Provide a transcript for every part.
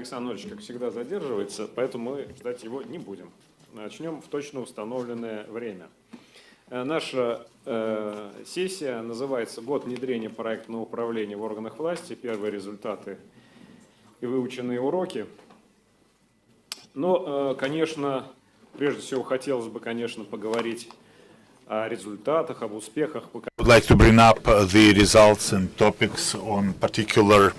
Александр Ильич, как всегда, задерживается, поэтому мы ждать его не будем. Начнем в точно установленное время. Наша сессия называется «Год внедрения проектного управления в органах власти. Первые результаты и выученные уроки». Но, конечно, прежде всего хотелось бы, конечно, поговорить о результатах, об успехах. I would like to bring up the results and topics on particular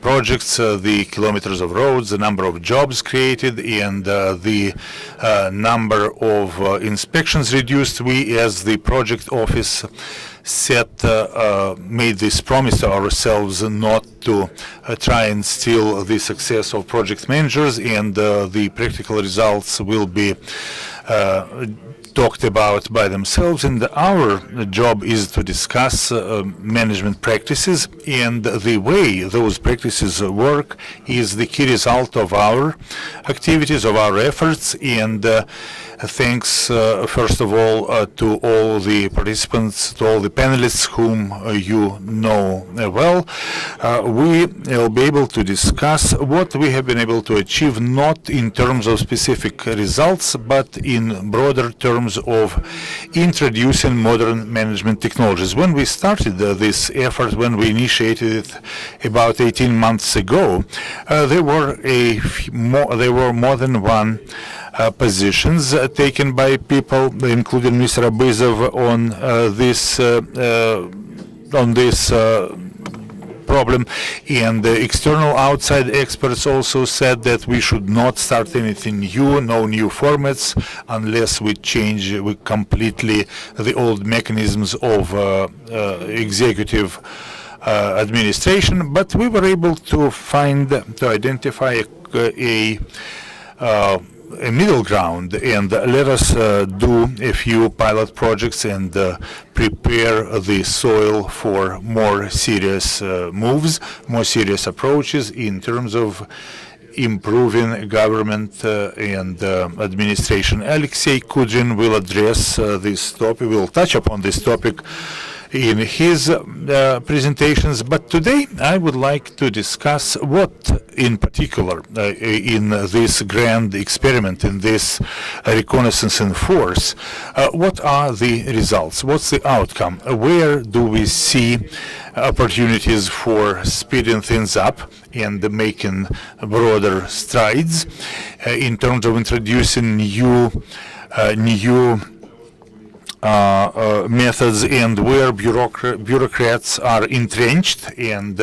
projects, the kilometers of roads, the number of jobs created, and the number of inspections reduced. We, as the project office, made this promise to ourselves not to try and steal the success of project managers, and the practical results will be talked about by themselves, and our job is to discuss management practices, and the way those practices work is the key result of our activities, of our efforts, and thanks first of all to all the participants, to all the panelists whom you know well. We will be able to discuss what we have been able to achieve, not in terms of specific results, but in broader terms of introducing modern management technologies. When we started this effort, when we initiated it about 18 months ago, there were more than one positions taken by people, including Mr. Abyzov, on this problem, and external outside experts also said that we should not start anything new, no new formats, unless we change completely the old mechanisms of executive administration. But we were able to identify a middle ground, and let us do a few pilot projects and prepare the soil for more serious moves, more serious approaches in terms of improving government and administration. Alexei Kudrin will address this topic, will touch upon this topic in his presentations, but today I would like to discuss what in particular in this grand experiment, in this reconnaissance in force, what are the results, what's the outcome, where do we see opportunities for speeding things up and making broader strides in terms of introducing new methods, and where bureaucrats are entrenched and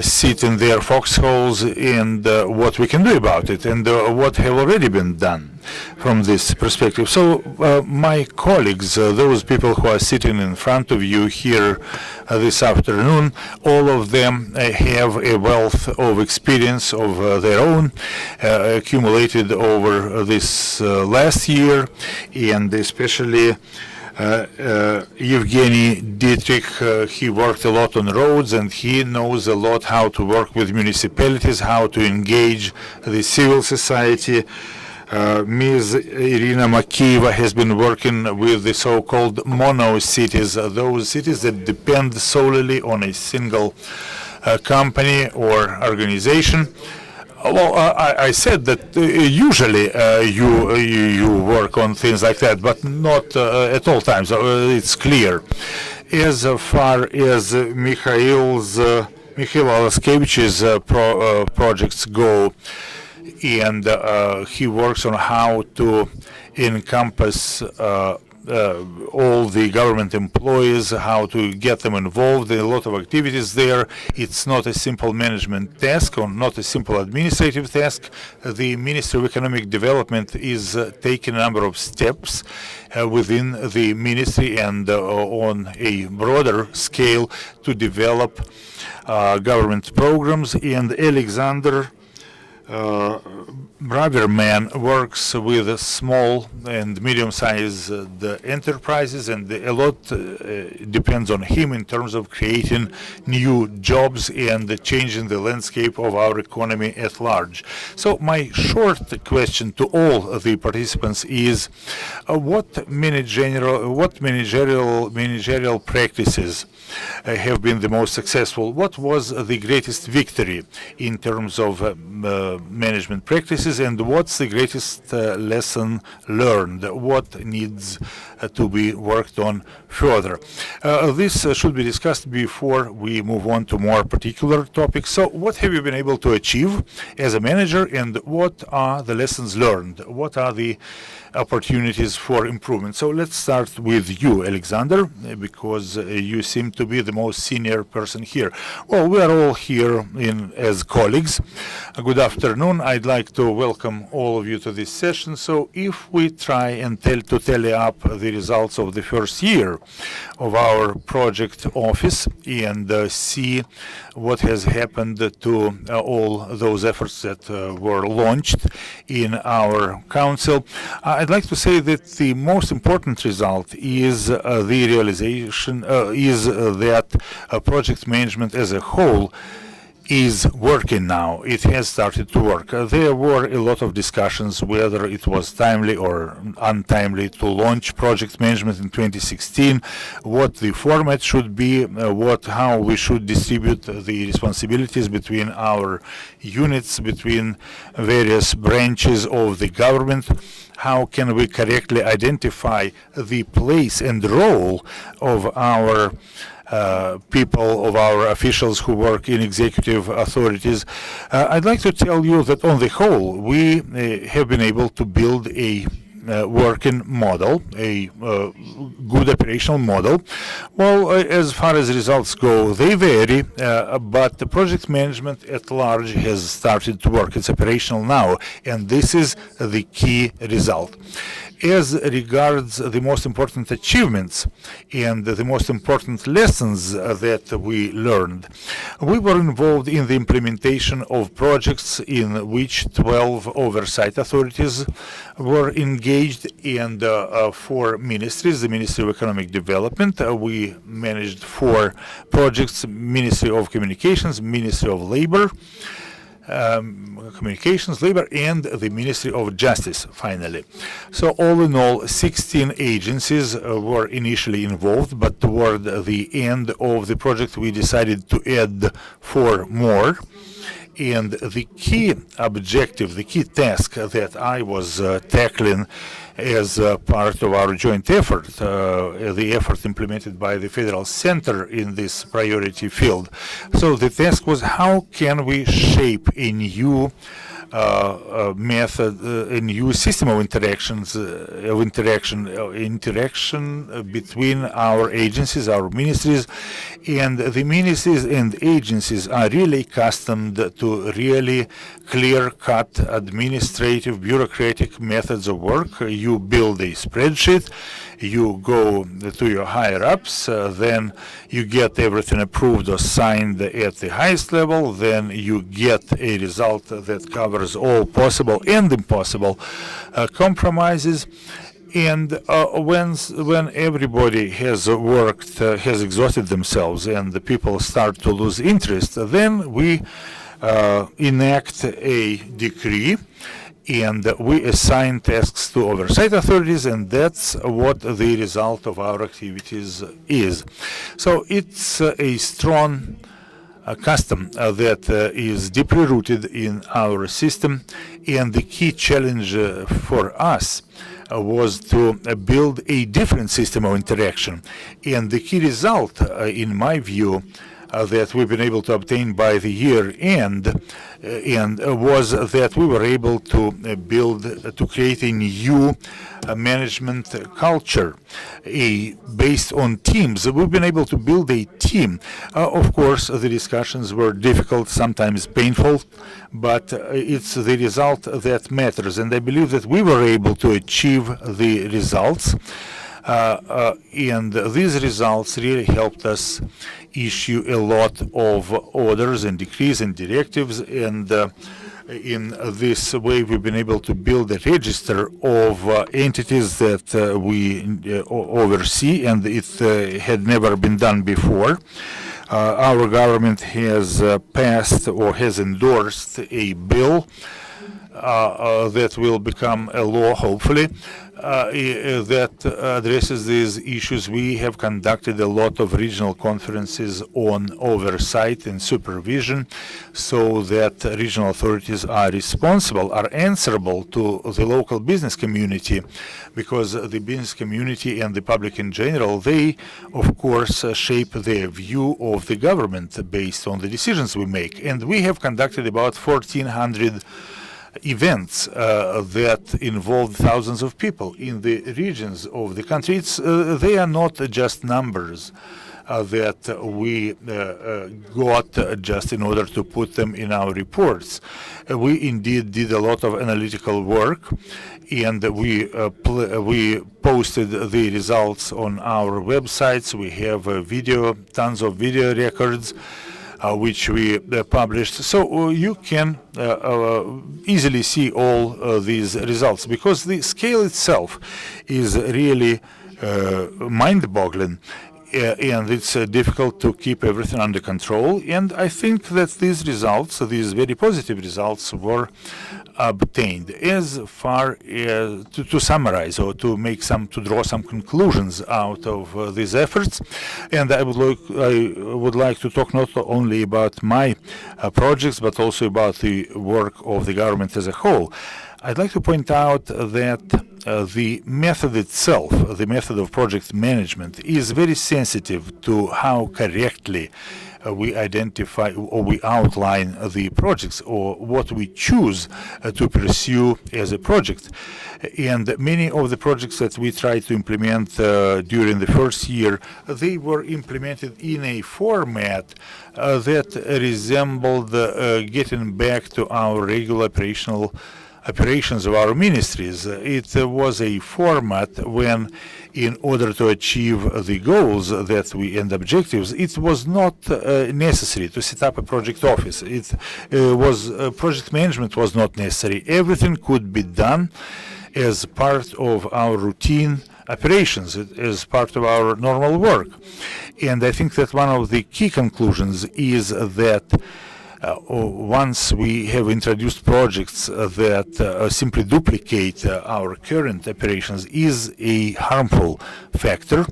sit in their foxholes, and what we can do about it, and what have already been done from this perspective. So my colleagues, those people who are sitting in front of you here this afternoon, all of them have a wealth of experience of their own accumulated over this last year, and especially Evgeny Dietrich, he worked a lot on roads, and he knows a lot how to work with municipalities, how to engage the civil society. Ms. Irina Makieva has been working with the so-called mono cities, those cities that depend solely on a single company or organization. Well, I said that usually you work on things like that, but not at all times. It's clear. As far as Mikhail Alashkevich's projects go, and he works on how to encompass all the government employees, how to get them involved in a lot of activities there. It's not a simple management task or not a simple administrative task. The Ministry of Economic Development is taking a number of steps within the ministry and on a broader scale to develop government programs. And Alexander brother man works with small and medium-sized enterprises, and a lot depends on him in terms of creating new jobs and changing the landscape of our economy at large. So my short question to all the participants is, what managerial practices have been the most successful? What was the greatest victory in terms of management practices, and what's the greatest lesson learned? What needs to be worked on further? This should be discussed before we move on to more particular topics. So what have you been able to achieve as a manager, and what are the lessons learned? What are the opportunities for improvement? So let's start with you, Alexander, because you seem to be the most senior person here. Well, we are all here as colleagues. Good afternoon. I'd like to welcome all of you to this session. So if we try and tally up the results of the first year of our project office and see what has happened to all those efforts that were launched in our council, I'd like to say that the most important result is the realization that project management as a whole is working now. It has started to work. There were a lot of discussions whether it was timely or untimely to launch project management in 2016, what the format should be, how we should distribute the responsibilities between our units, between various branches of the government. How can we correctly identify the place and role of our people, of our officials who work in executive authorities? I'd like to tell you that on the whole, we have been able to build a working model, a good operational model. Well, as far as results go, they vary, but the project management at large has started to work. It's operational now, and this is the key result. As regards the most important achievements and the most important lessons that we learned, we were involved in the implementation of projects in which 12 oversight authorities were engaged, and 4 ministries, the Ministry of Economic Development, we managed 4 projects, Ministry of Communications, Ministry of Labor, Communications, Labor, and the Ministry of Justice, finally. So all in all, 16 agencies were initially involved, but toward the end of the project we decided to add 4 more. And the key objective, the key task that I was tackling as part of our joint effort, the effort implemented by the Federal Center in this priority field. So the task was, how can we shape a new method, a new system of interaction between our agencies, our ministries, and the ministries and agencies are really accustomed to really clear-cut administrative, bureaucratic methods of work. You build a spreadsheet, you go to your higher-ups, then you get everything approved or signed at the highest level, then you get a result that covers all possible and impossible compromises. And when everybody has worked, has exhausted themselves, and the people start to lose interest, then we enact a decree and we assign tasks to oversight authorities, and that's what the result of our activities is. So it's a strong custom that is deeply rooted in our system, and the key challenge for us was to build a different system of interaction. And the key result, in my view, that we've been able to obtain by the year end, was that we were able to create a new management culture based on teams. We've been able to build a team. Of course, the discussions were difficult, sometimes painful, but it's the result that matters. And I believe that we were able to achieve the results. And these results really helped us issue a lot of orders and decrees and directives, and In this way, we've been able to build a register of entities that we oversee, and it had never been done before. Our government has passed or has endorsed a bill that will become a law, hopefully, that addresses these issues. We have conducted a lot of regional conferences on oversight and supervision, so that regional authorities are answerable to the local business community, because the business community and the public in general, they, of course, shape their view of the government based on the decisions we make. And we have conducted about 1,400 events that involved thousands of people in the regions of the country. They are not just numbers that we got just in order to put them in our reports. We indeed did a lot of analytical work, and we posted the results on our websites. We have tons of video records, which we published, so you can easily see all these results, because the scale itself is really mind-boggling, and it's difficult to keep everything under control. And I think that these results, these very positive results, were obtained. As far as to summarize or to draw some conclusions out of these efforts, and I would like to talk not only about my projects but also about the work of the government as a whole. I'd like to point out that the method itself, the method of project management, is very sensitive to how correctly we identify or we outline the projects, or what we choose to pursue as a project. And many of the projects that we tried to implement during the first year, they were implemented in a format that resembled getting back to our regular operations of our ministries. It was a format when, in order to achieve the goals that and objectives, it was not necessary to set up a project office. Project management was not necessary. Everything could be done as part of our routine operations, as part of our normal work. And I think that one of the key conclusions is that once we have introduced projects that simply duplicate our current operations, is a harmful factor.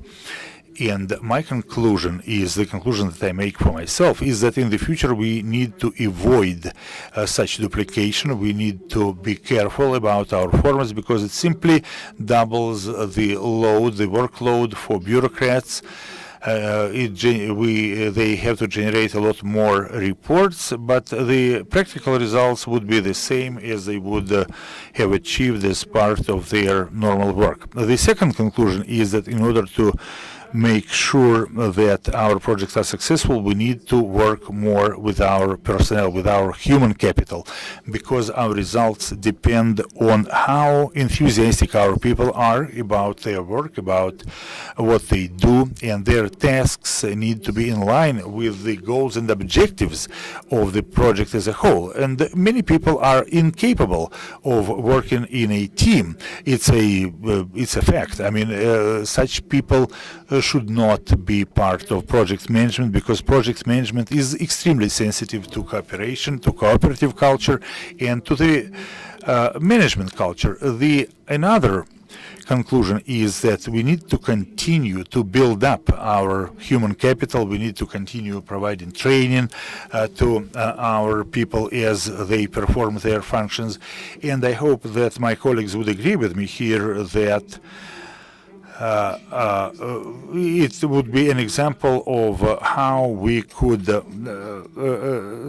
And my conclusion is, the conclusion that I make for myself, is that in the future we need to avoid such duplication. We need to be careful about our formats, because it simply doubles the workload for bureaucrats. They have to generate a lot more reports, but the practical results would be the same as they would have achieved as part of their normal work. The second conclusion is that in order to make sure that our projects are successful, we need to work more with our personnel, with our human capital, because our results depend on how enthusiastic our people are about their work, about what they do, and their tasks need to be in line with the goals and objectives of the project as a whole. And many people are incapable of working in a team. It's a fact. I mean, such people should not be part of project management, because project management is extremely sensitive to cooperation, to cooperative culture, and to the management culture. Another conclusion is that we need to continue to build up our human capital. We need to continue providing training to our people as they perform their functions. And I hope that my colleagues would agree with me here that it would be an example of how we could,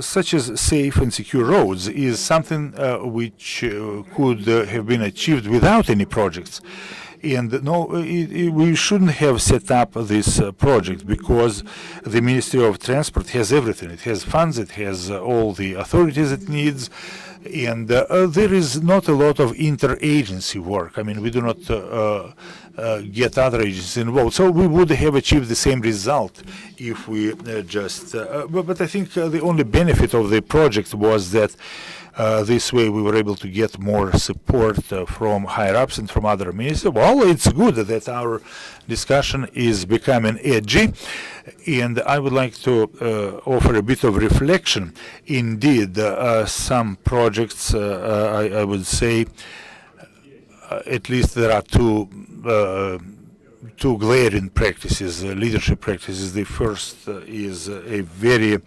such as safe and secure roads, is something which could have been achieved without any projects. And we shouldn't have set up this project, because the Ministry of Transport has everything. It has funds, it has all the authorities it needs, and there is not a lot of interagency work. I mean, we do not get other agencies involved. So we would have achieved the same result if we but I think the only benefit of the project was that This way we were able to get more support from higher-ups and from other ministers. Well, it's good that our discussion is becoming edgy, and I would like to offer a bit of reflection. Indeed, some projects, I would say, at least there are two glaring practices, leadership practices. The first is a very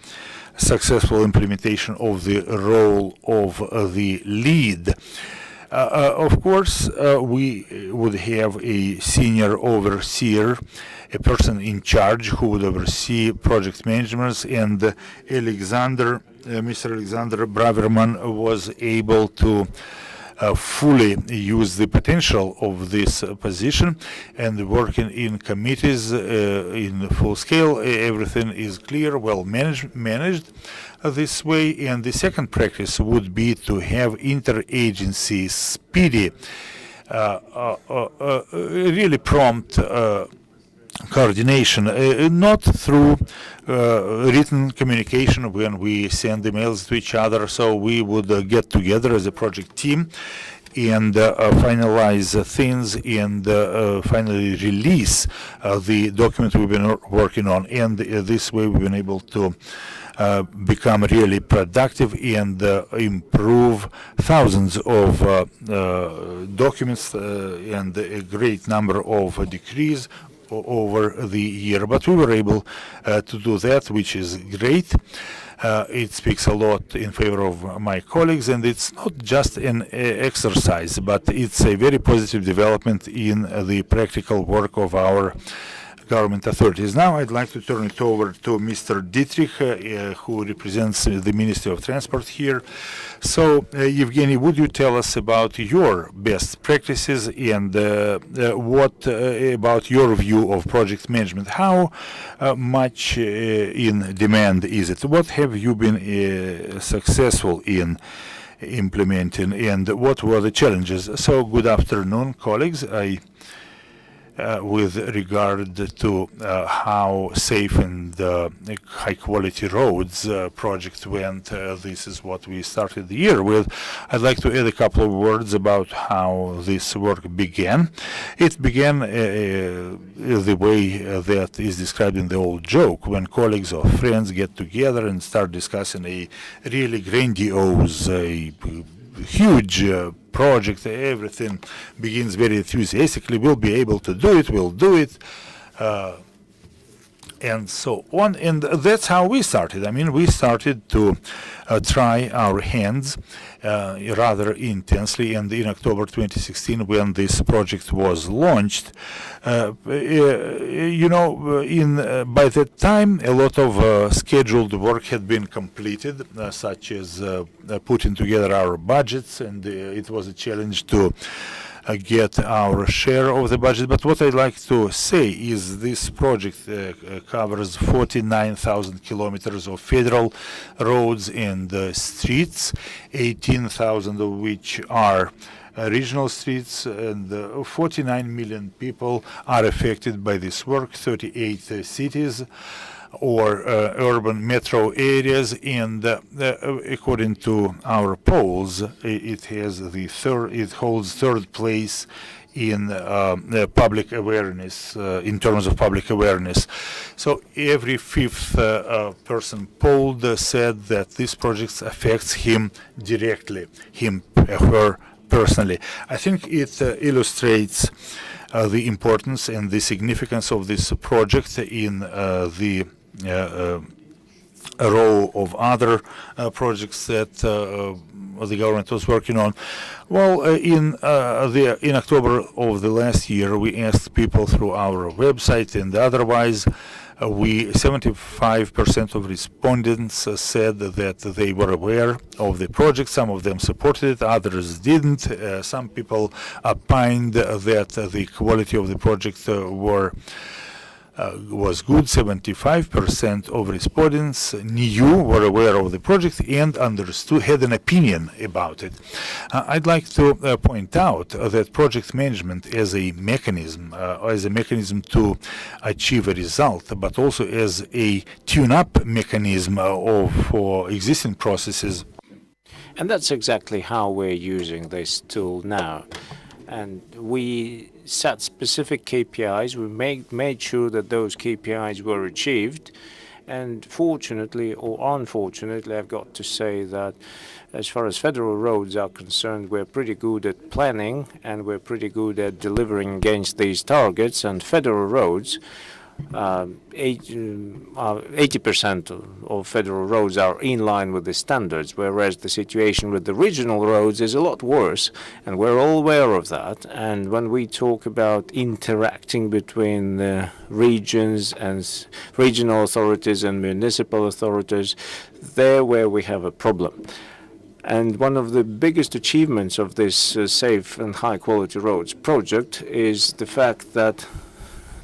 successful implementation of the role of the lead. Of course, we would have a senior overseer, a person in charge who would oversee project management, and Mr. Alexander Braverman was able to fully use the potential of this position, and working in committees in full scale. Everything is clear, well managed this way. And the second practice would be to have interagency speedy, really prompt coordination, not through written communication when we send emails to each other. So we would get together as a project team and finalize things and finally release the document we've been working on. And this way we've been able to become really productive and improve thousands of documents and a great number of decrees over the year. But we were able to do that, which is great. It speaks a lot in favor of my colleagues, and it's not just an exercise, but it's a very positive development in the practical work of our government authorities. Now I'd like to turn it over to Mr. Dietrich, who represents the Ministry of Transport here. So, Evgeny, would you tell us about your best practices and what about your view of project management? How much in demand is it? What have you been successful in implementing, and what were the challenges? So, good afternoon, colleagues. With regard to how safe and high-quality roads project went, this is what we started the year with. I'd like to add a couple of words about how this work began. It began the way that is described in the old joke, when colleagues or friends get together and start discussing a really grandiose, huge project. Everything begins very enthusiastically. We'll be able to do it. We'll do it. And so on. And that's how we started. I mean, we started to try our hands rather intensely. And in October 2016, when this project was launched, you know, by that time, a lot of scheduled work had been completed, such as putting together our budgets, and it was a challenge to get our share of the budget. But what I'd like to say is this project covers 49,000 kilometers of federal roads and streets, 18,000 of which are regional streets, and 49 million people are affected by this work, 38 cities or urban metro areas, and according to our polls, it holds third place in public awareness, in terms of public awareness. So every fifth person polled said that this project affects him directly, her personally. I think it illustrates the importance and the significance of this project in the a row of other projects that the government was working on. Well, in October of the last year, we asked people through our website and otherwise. 75% of respondents said that they were aware of the project. Some of them supported it, others didn't. Some people opined that the quality of the project was good. 75% of respondents were aware of the project and understood, had an opinion about it. I'd like to point out that project management as a mechanism to achieve a result, but also as a tune-up mechanism for existing processes, And that's exactly how we're using this tool now. And we set specific KPIs. We made sure that those KPIs were achieved. And fortunately or unfortunately, I've got to say that as far as federal roads are concerned, we're pretty good at planning and we're pretty good at delivering against these targets. And federal roads, 80% of federal roads are in line with the standards, whereas the situation with the regional roads is a lot worse, and we're all aware of that. And when we talk about interacting between the regions and regional authorities and municipal authorities, there where we have a problem. And one of the biggest achievements of this Safe and High Quality Roads project is the fact that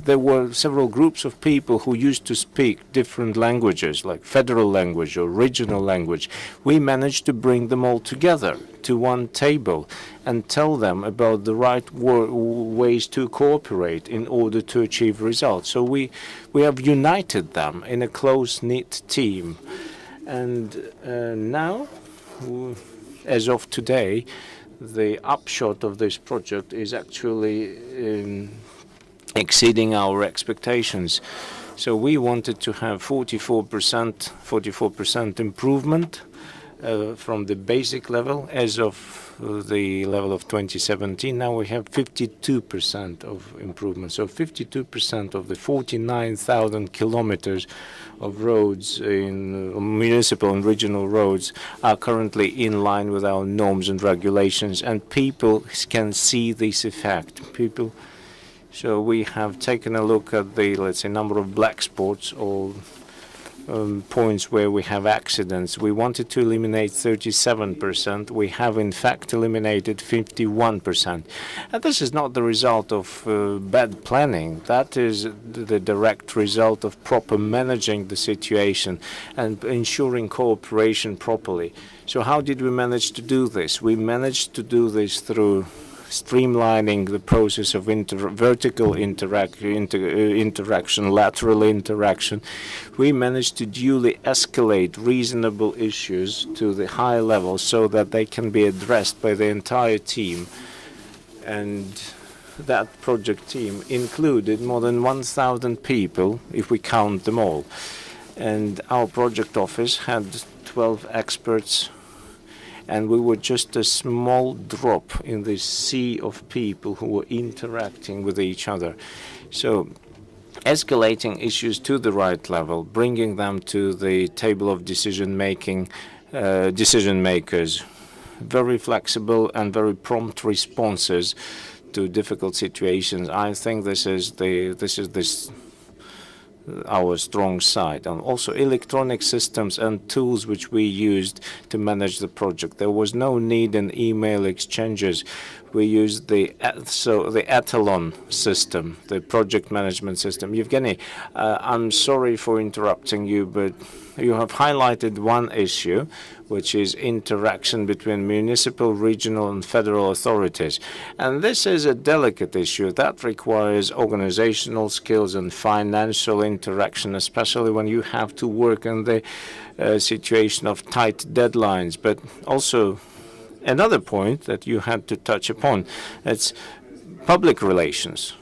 there were several groups of people who used to speak different languages, like federal language or regional language. We managed to bring them all together to one table and tell them about the right ways to cooperate in order to achieve results. So we have united them in a close-knit team. And now, as of today, the upshot of this project is actually exceeding our expectations. So we wanted to have 44% improvement from the basic level as of the level of 2017. Now we have 52% of improvement. So 52% of the 49,000 kilometers of roads in municipal and regional roads are currently in line with our norms and regulations, and people can see this effect. So we have taken a look at the, let's say, number of black spots or points where we have accidents. We wanted to eliminate 37%. We have, in fact, eliminated 51%. And this is not the result of bad planning. That is the direct result of proper managing the situation and ensuring cooperation properly. So how did we manage to do this? We managed to do this through streamlining the process of vertical interaction, lateral interaction. We managed to duly escalate reasonable issues to the high level so that they can be addressed by the entire team. And that project team included more than 1,000 people, if we count them all. And our project office had 12 experts, and we were just a small drop in the sea of people who were interacting with each other. So escalating issues to the right level, bringing them to the table of decision makers, very flexible and very prompt responses to difficult situations. I think this is our strong side. And also electronic systems and tools which we used to manage the project. There was no need in email exchanges. We used the Etalon system, the project management system. Yevgeny, I'm sorry for interrupting you, but you have highlighted one issue, which is interaction between municipal, regional, and federal authorities. And this is a delicate issue that requires organizational skills and financial interaction, especially when you have to work in the situation of tight deadlines. But also another point that you had to touch upon, it's public relations.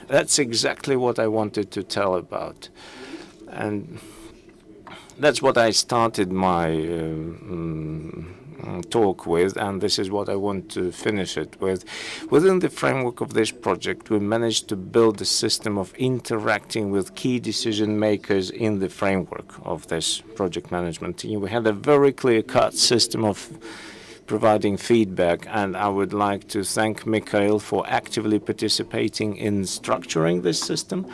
That's exactly what I wanted to tell about. And that's what I started my talk with, and this is what I want to finish it with. Within the framework of this project, we managed to build a system of interacting with key decision makers in the framework of this project management team. We had a very clear-cut system of providing feedback, and I would like to thank Mikhail for actively participating in structuring this system.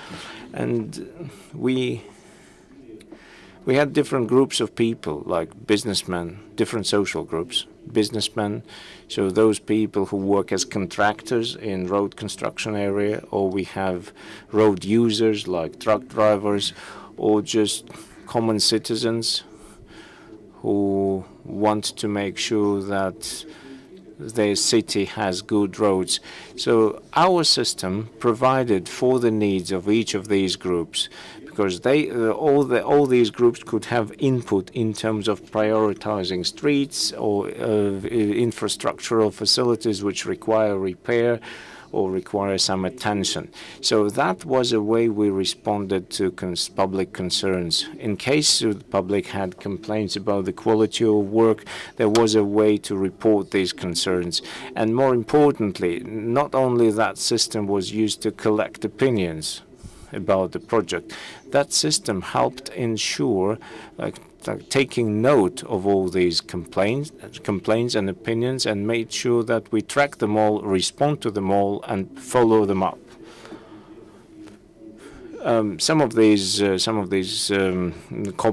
And we had different groups of people, like businessmen, different social groups, businessmen, so those people who work as contractors in road construction area, or we have road users like truck drivers, or just common citizens who want to make sure that their city has good roads. So our system provided for the needs of each of these groups, because all these groups could have input in terms of prioritizing streets or infrastructural facilities which require repair or require some attention. So that was a way we responded to public concerns. In case the public had complaints about the quality of work, there was a way to report these concerns. And more importantly, not only that system was used to collect opinions about the project, that system helped ensure taking note of all these complaints and opinions, and made sure that we track them all, respond to them all, and follow them up. Some of these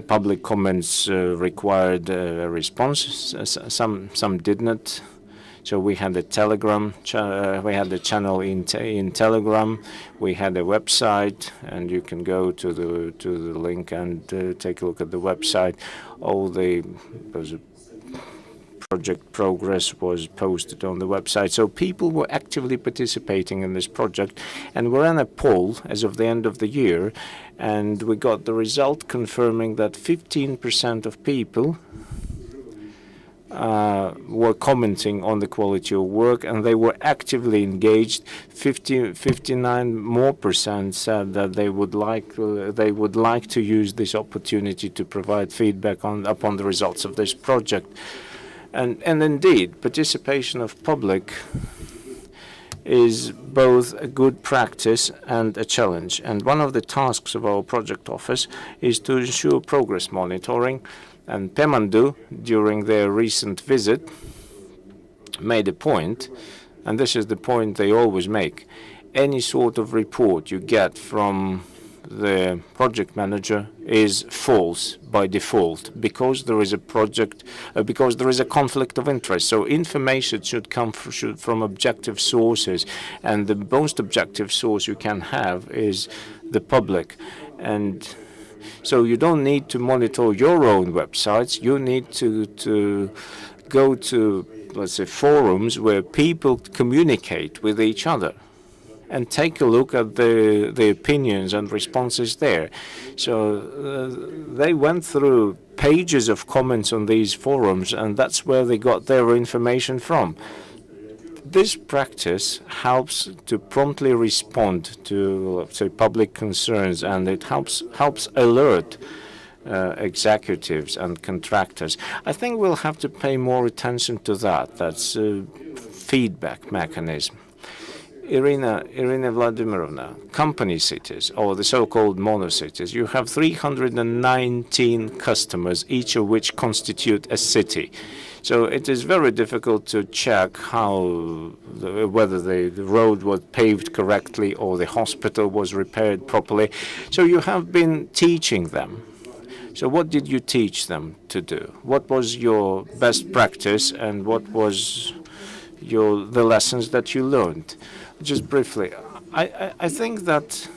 public comments required a response. Some did not. So we had a Telegram, we had a channel in Telegram, we had a website, and you can go to the link and take a look at the website. All the project progress was posted on the website. So people were actively participating in this project, and we ran a poll as of the end of the year, and we got the result confirming that 15% of people were commenting on the quality of work, and they were actively engaged. 59% more said that they would like to use this opportunity to provide feedback upon the results of this project. And indeed, participation of public is both a good practice and a challenge. And one of the tasks of our project office is to ensure progress monitoring. And Pemandu, during their recent visit, made a point, and this is the point they always make: any sort of report you get from the project manager is false by default, because there is a conflict of interest. So information should come from objective sources, and the most objective source you can have is the public. And so you don't need to monitor your own websites. You need to go to, let's say, forums where people communicate with each other, and take a look at the opinions and responses there. So they went through pages of comments on these forums, and that's where they got their information from. This practice helps to promptly respond to, let's say, public concerns, and it helps alert executives and contractors. I think we'll have to pay more attention to that. That's a feedback mechanism. Irina Vladimirovna, company cities, or the so-called monocities, you have 319 customers, each of which constitute a city. So it is very difficult to check whether the road was paved correctly or the hospital was repaired properly. So you have been teaching them. So what did you teach them to do? What was your best practice, and what was the lessons that you learned? Just briefly, I think that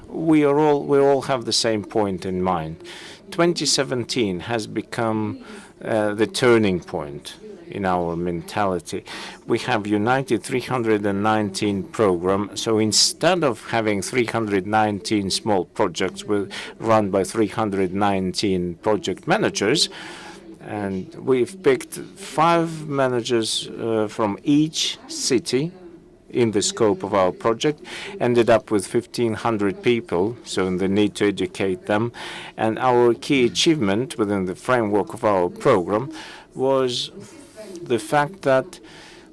we all have the same point in mind. 2017 has become the turning point in our mentality. We have United 319 program. So instead of having 319 small projects run by 319 project managers, and we've picked 5 managers from each city in the scope of our project, ended up with 1,500 people, so the need to educate them. And our key achievement within the framework of our program was the fact that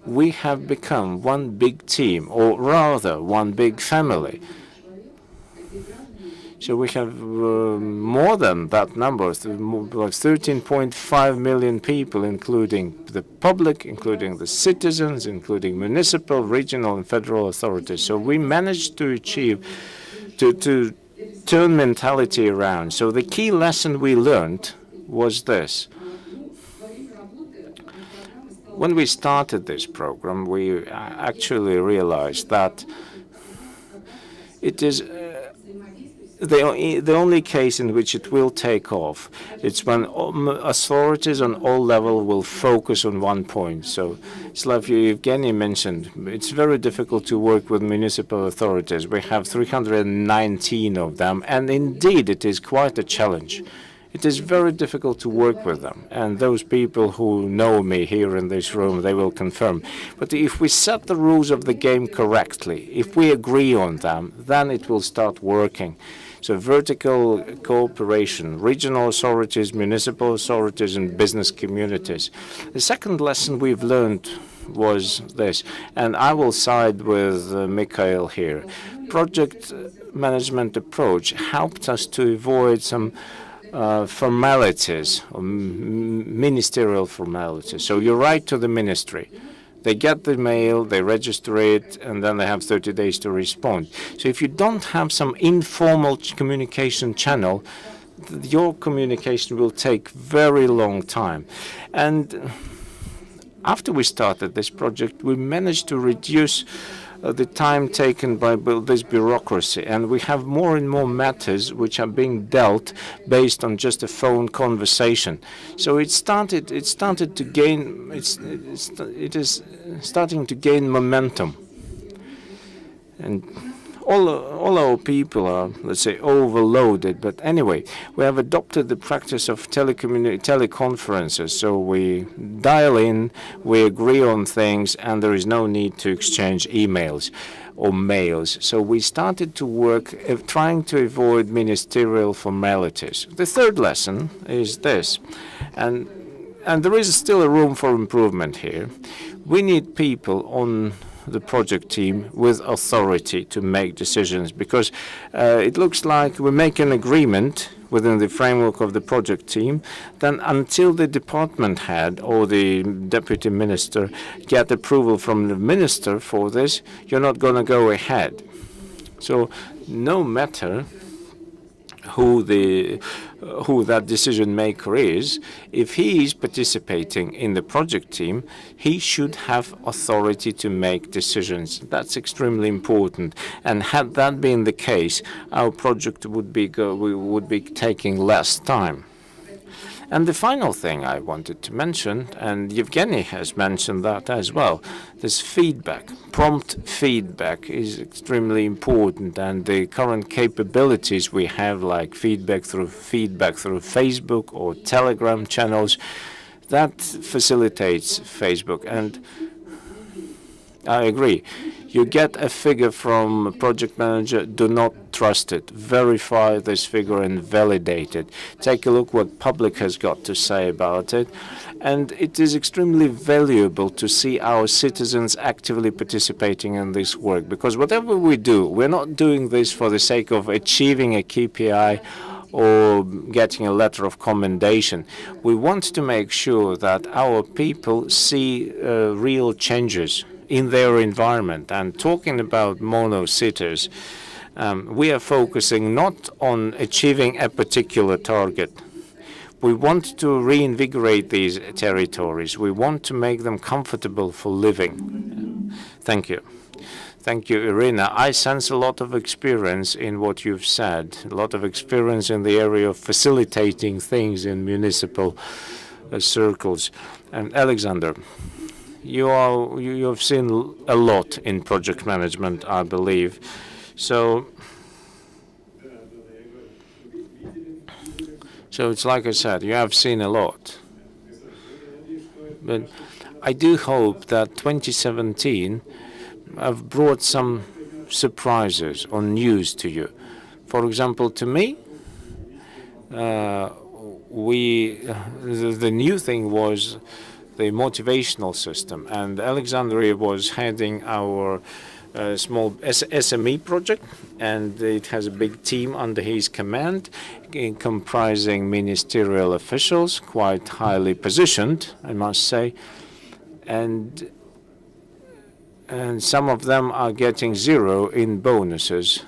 we have become one big team, or rather one big family. So we have more than that number, like 13.5 million people, including the public, including the citizens, including municipal, regional, and federal authorities. So we managed to achieve, to turn mentality around. So the key lesson we learned was this. When we started this program, we actually realized that it is the only case in which it will take off, it's when authorities on all levels will focus on one point. So, Evgeny mentioned, it's very difficult to work with municipal authorities. We have 319 of them, and indeed it is quite a challenge. It is very difficult to work with them, and those people who know me here in this room, they will confirm. But if we set the rules of the game correctly, if we agree on them, then it will start working. So vertical cooperation, regional authorities, municipal authorities, and business communities. The second lesson we've learned was this, and I will side with Mikhail here. Project management approach helped us to avoid some formalities, or ministerial formalities. So you write to the ministry. They get the mail, they register it, and then they have 30 days to respond. So if you don't have some informal communication channel, your communication will take very long time. And after we started this project, we managed to reduce the time taken by this bureaucracy, and we have more and more matters which are being dealt based on just a phone conversation. So it is starting to gain momentum, and all our people are, let's say, overloaded. But anyway, we have adopted the practice of teleconferences. So we dial in, we agree on things, and there is no need to exchange emails or mails. So we started to work trying to avoid ministerial formalities. The third lesson is this, and there is still a room for improvement here. We need people on the project team with authority to make decisions, because it looks like we make an agreement within the framework of the project team, then until the department head or the deputy minister get approval from the minister for this, you're not going to go ahead. So no matter who that decision maker is, if he is participating in the project team, he should have authority to make decisions. That's extremely important. And had that been the case, our project would be taking less time. And the final thing I wanted to mention, and Yevgeny has mentioned that as well, this feedback. Prompt feedback is extremely important, and the current capabilities we have, like feedback through Facebook or Telegram channels, that facilitates Facebook. And I agree. You get a figure from a project manager, do not trust it. Verify this figure and validate it. Take a look what public has got to say about it. And it is extremely valuable to see our citizens actively participating in this work, because whatever we do, we're not doing this for the sake of achieving a KPI or getting a letter of commendation. We want to make sure that our people see real changes in their environment. And talking about mono-cities, we are focusing not on achieving a particular target. We want to reinvigorate these territories. We want to make them comfortable for living. Thank you. Thank you, Irina. I sense a lot of experience in what you've said, a lot of experience in the area of facilitating things in municipal circles. And Alexander, you have seen a lot in project management, I believe. So it's like I said, you have seen a lot. But I do hope that 2017 have brought some surprises or news to you. For example, to me, the new thing was the motivational system, and Alexandria was heading our small SME project, and it has a big team under his command, comprising ministerial officials, quite highly positioned, I must say, and some of them are getting 0 in bonuses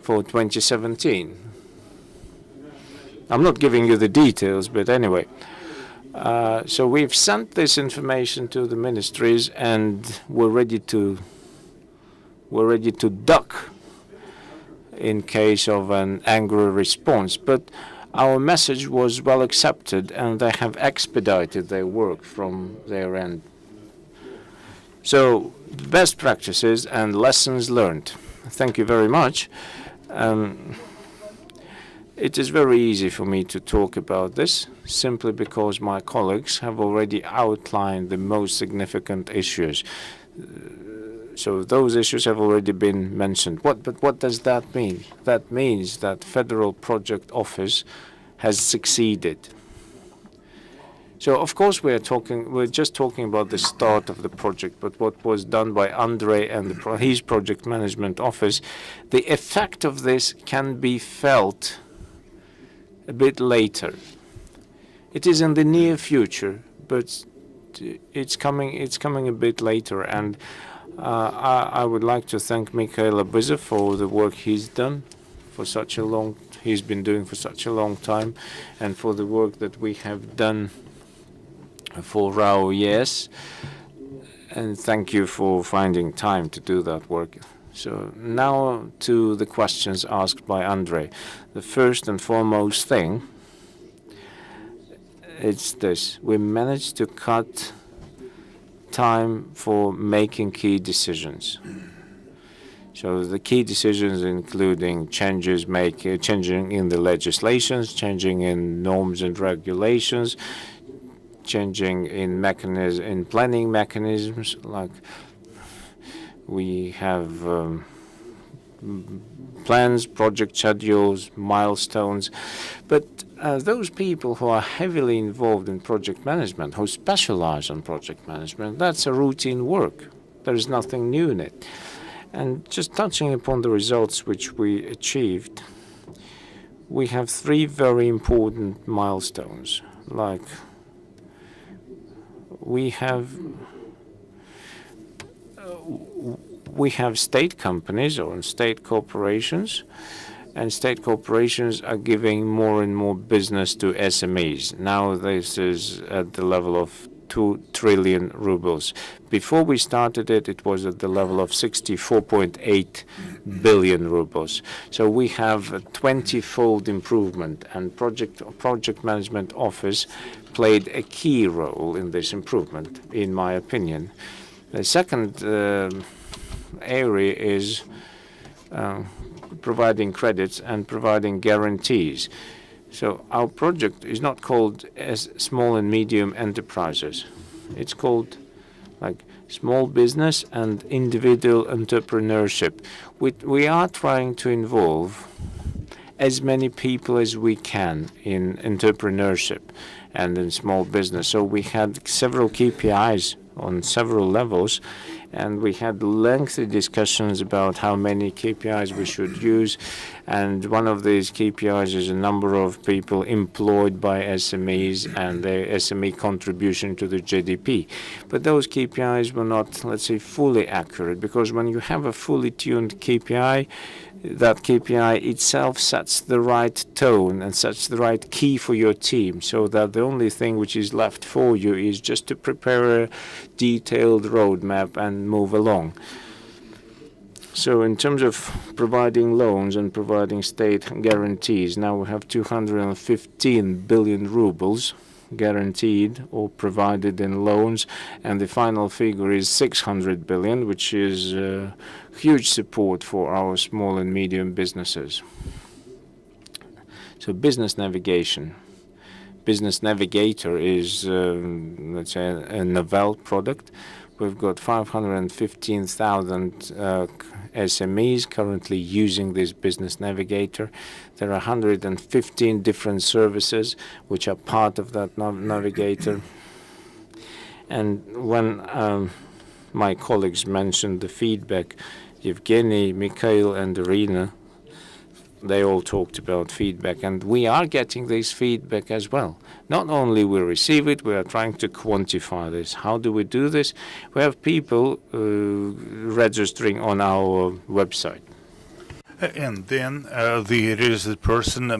for 2017. I'm not giving you the details, but anyway. So we've sent this information to the ministries, and we're ready to duck in case of an angry response. But our message was well accepted, and they have expedited their work from their end. So, best practices and lessons learned. Thank you very much. It is very easy for me to talk about this, simply because my colleagues have already outlined the most significant issues. So those issues have already been mentioned. But what does that mean? That means that Federal Project Office has succeeded. So of course we're just talking about the start of the project, but what was done by Andrey and his project management office, the effect of this can be felt a bit later. It is in the near future, but it's coming a bit later. And I would like to thank Mikhail Abyzov for the work he's been doing for such a long time, and for the work that we have done for our years. And thank you for finding time to do that work. So now to the questions asked by Andrey. The first and foremost thing, it's this. We managed to cut time for making key decisions. So the key decisions including changing in the legislations, changing in norms and regulations, changing in planning mechanisms, like we have plans, project schedules, milestones. But those people who are heavily involved in project management, who specialize on project management, that's a routine work. There is nothing new in it. And just touching upon the results which we achieved, we have 3 very important milestones. Like we have state companies or state corporations, and state corporations are giving more and more business to SMEs. Now this is at the level of 2 trillion rubles. Before we started it, it was at the level of 64.8 billion rubles. So we have a 20-fold improvement, and project management office played a key role in this improvement, in my opinion. The second area is providing credits and providing guarantees. So our project is not called as small and medium enterprises. It's called like small business and individual entrepreneurship. We are trying to involve as many people as we can in entrepreneurship and in small business. So we had several KPIs on several levels, and we had lengthy discussions about how many KPIs we should use. And one of these KPIs is a number of people employed by SMEs and their SME contribution to the GDP. But those KPIs were not, let's say, fully accurate, because when you have a fully tuned KPI, that KPI itself sets the right tone and sets the right key for your team, so that the only thing which is left for you is just to prepare a detailed roadmap and move along. So in terms of providing loans and providing state guarantees, now we have 215 billion rubles guaranteed or provided in loans, and the final figure is 600 billion, which is huge support for our small and medium businesses. So business navigation. Business Navigator is, let's say, a novel product. We've got 515,000 SMEs currently using this Business Navigator. There are 115 different services which are part of that navigator. And when my colleagues mentioned the feedback, Evgeny, Mikhail, and Irina, they all talked about feedback, and we are getting this feedback as well. Not only we receive it, we are trying to quantify this. How do we do this? We have people registering on our website. And then the registered person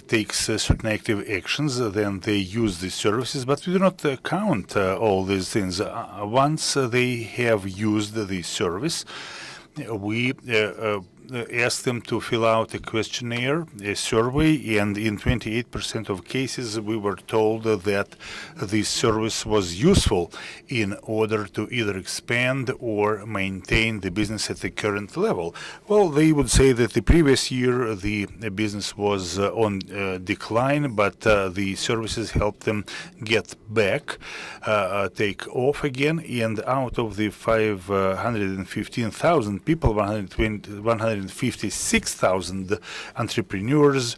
takes certain active actions, then they use these services, but we do not count all these things. Once they have used the service, we asked them to fill out a questionnaire, a survey, and in 28% of cases we were told that this service was useful in order to either expand or maintain the business at the current level. Well, they would say that the previous year the business was on decline, but the services helped them get back, take off again, and out of the 515,000 people, 156,000 entrepreneurs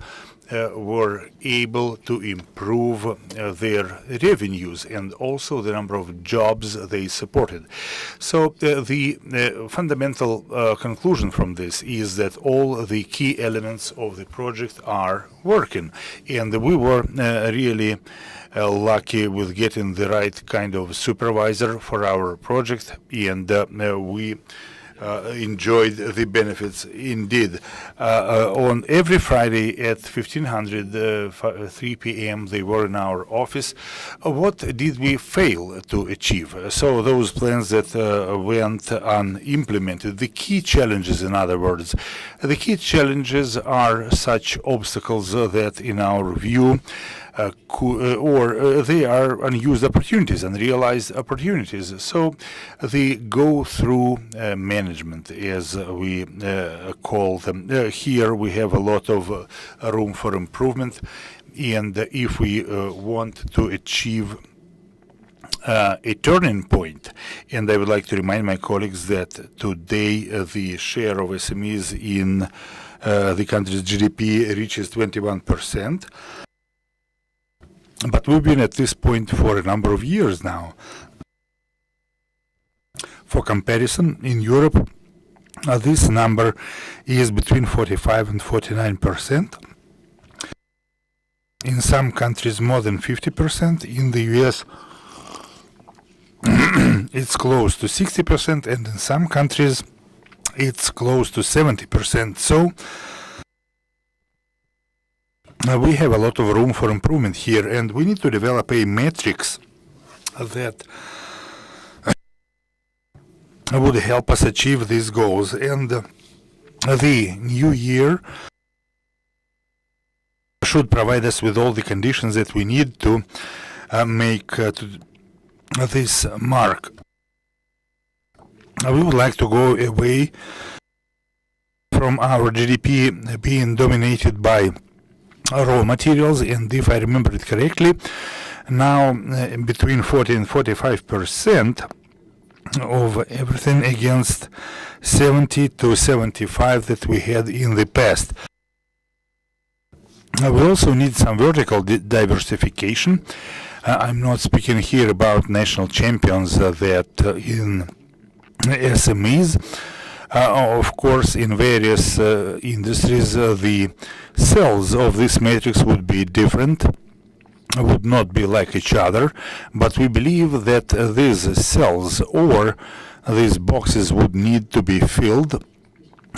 were able to improve their revenues and also the number of jobs they supported. So the fundamental conclusion from this is that all the key elements of the project are working, and we were really lucky with getting the right kind of supervisor for our project, and we enjoyed the benefits indeed. On every Friday at 3 p.m. they were in our office. What did we fail to achieve? So those plans that went unimplemented, the key challenges, in other words, the key challenges are such obstacles that in our view they are unused opportunities, unrealized opportunities. So the go-through management, as we call them, here we have a lot of room for improvement, and if we want to achieve a turning point, and I would like to remind my colleagues that today the share of SMEs in the country's GDP reaches 21%. But we've been at this point for a number of years now. For comparison, in Europe, this number is between 45 and 49%. In some countries, more than 50%. In the US, it's close to 60%, and in some countries, it's close to 70%. So, we have a lot of room for improvement here, and we need to develop a matrix that would help us achieve these goals. And the new year should provide us with all the conditions that we need to make this mark. We would like to go away from our GDP being dominated by raw materials, and if I remember it correctly, now between 40 and 45% of everything against 70 to 75 that we had in the past. We also need some vertical diversification. I'm not speaking here about national champions that in SMEs. Of course, in various industries, the cells of this matrix would be different, would not be like each other, but we believe that these cells or these boxes would need to be filled.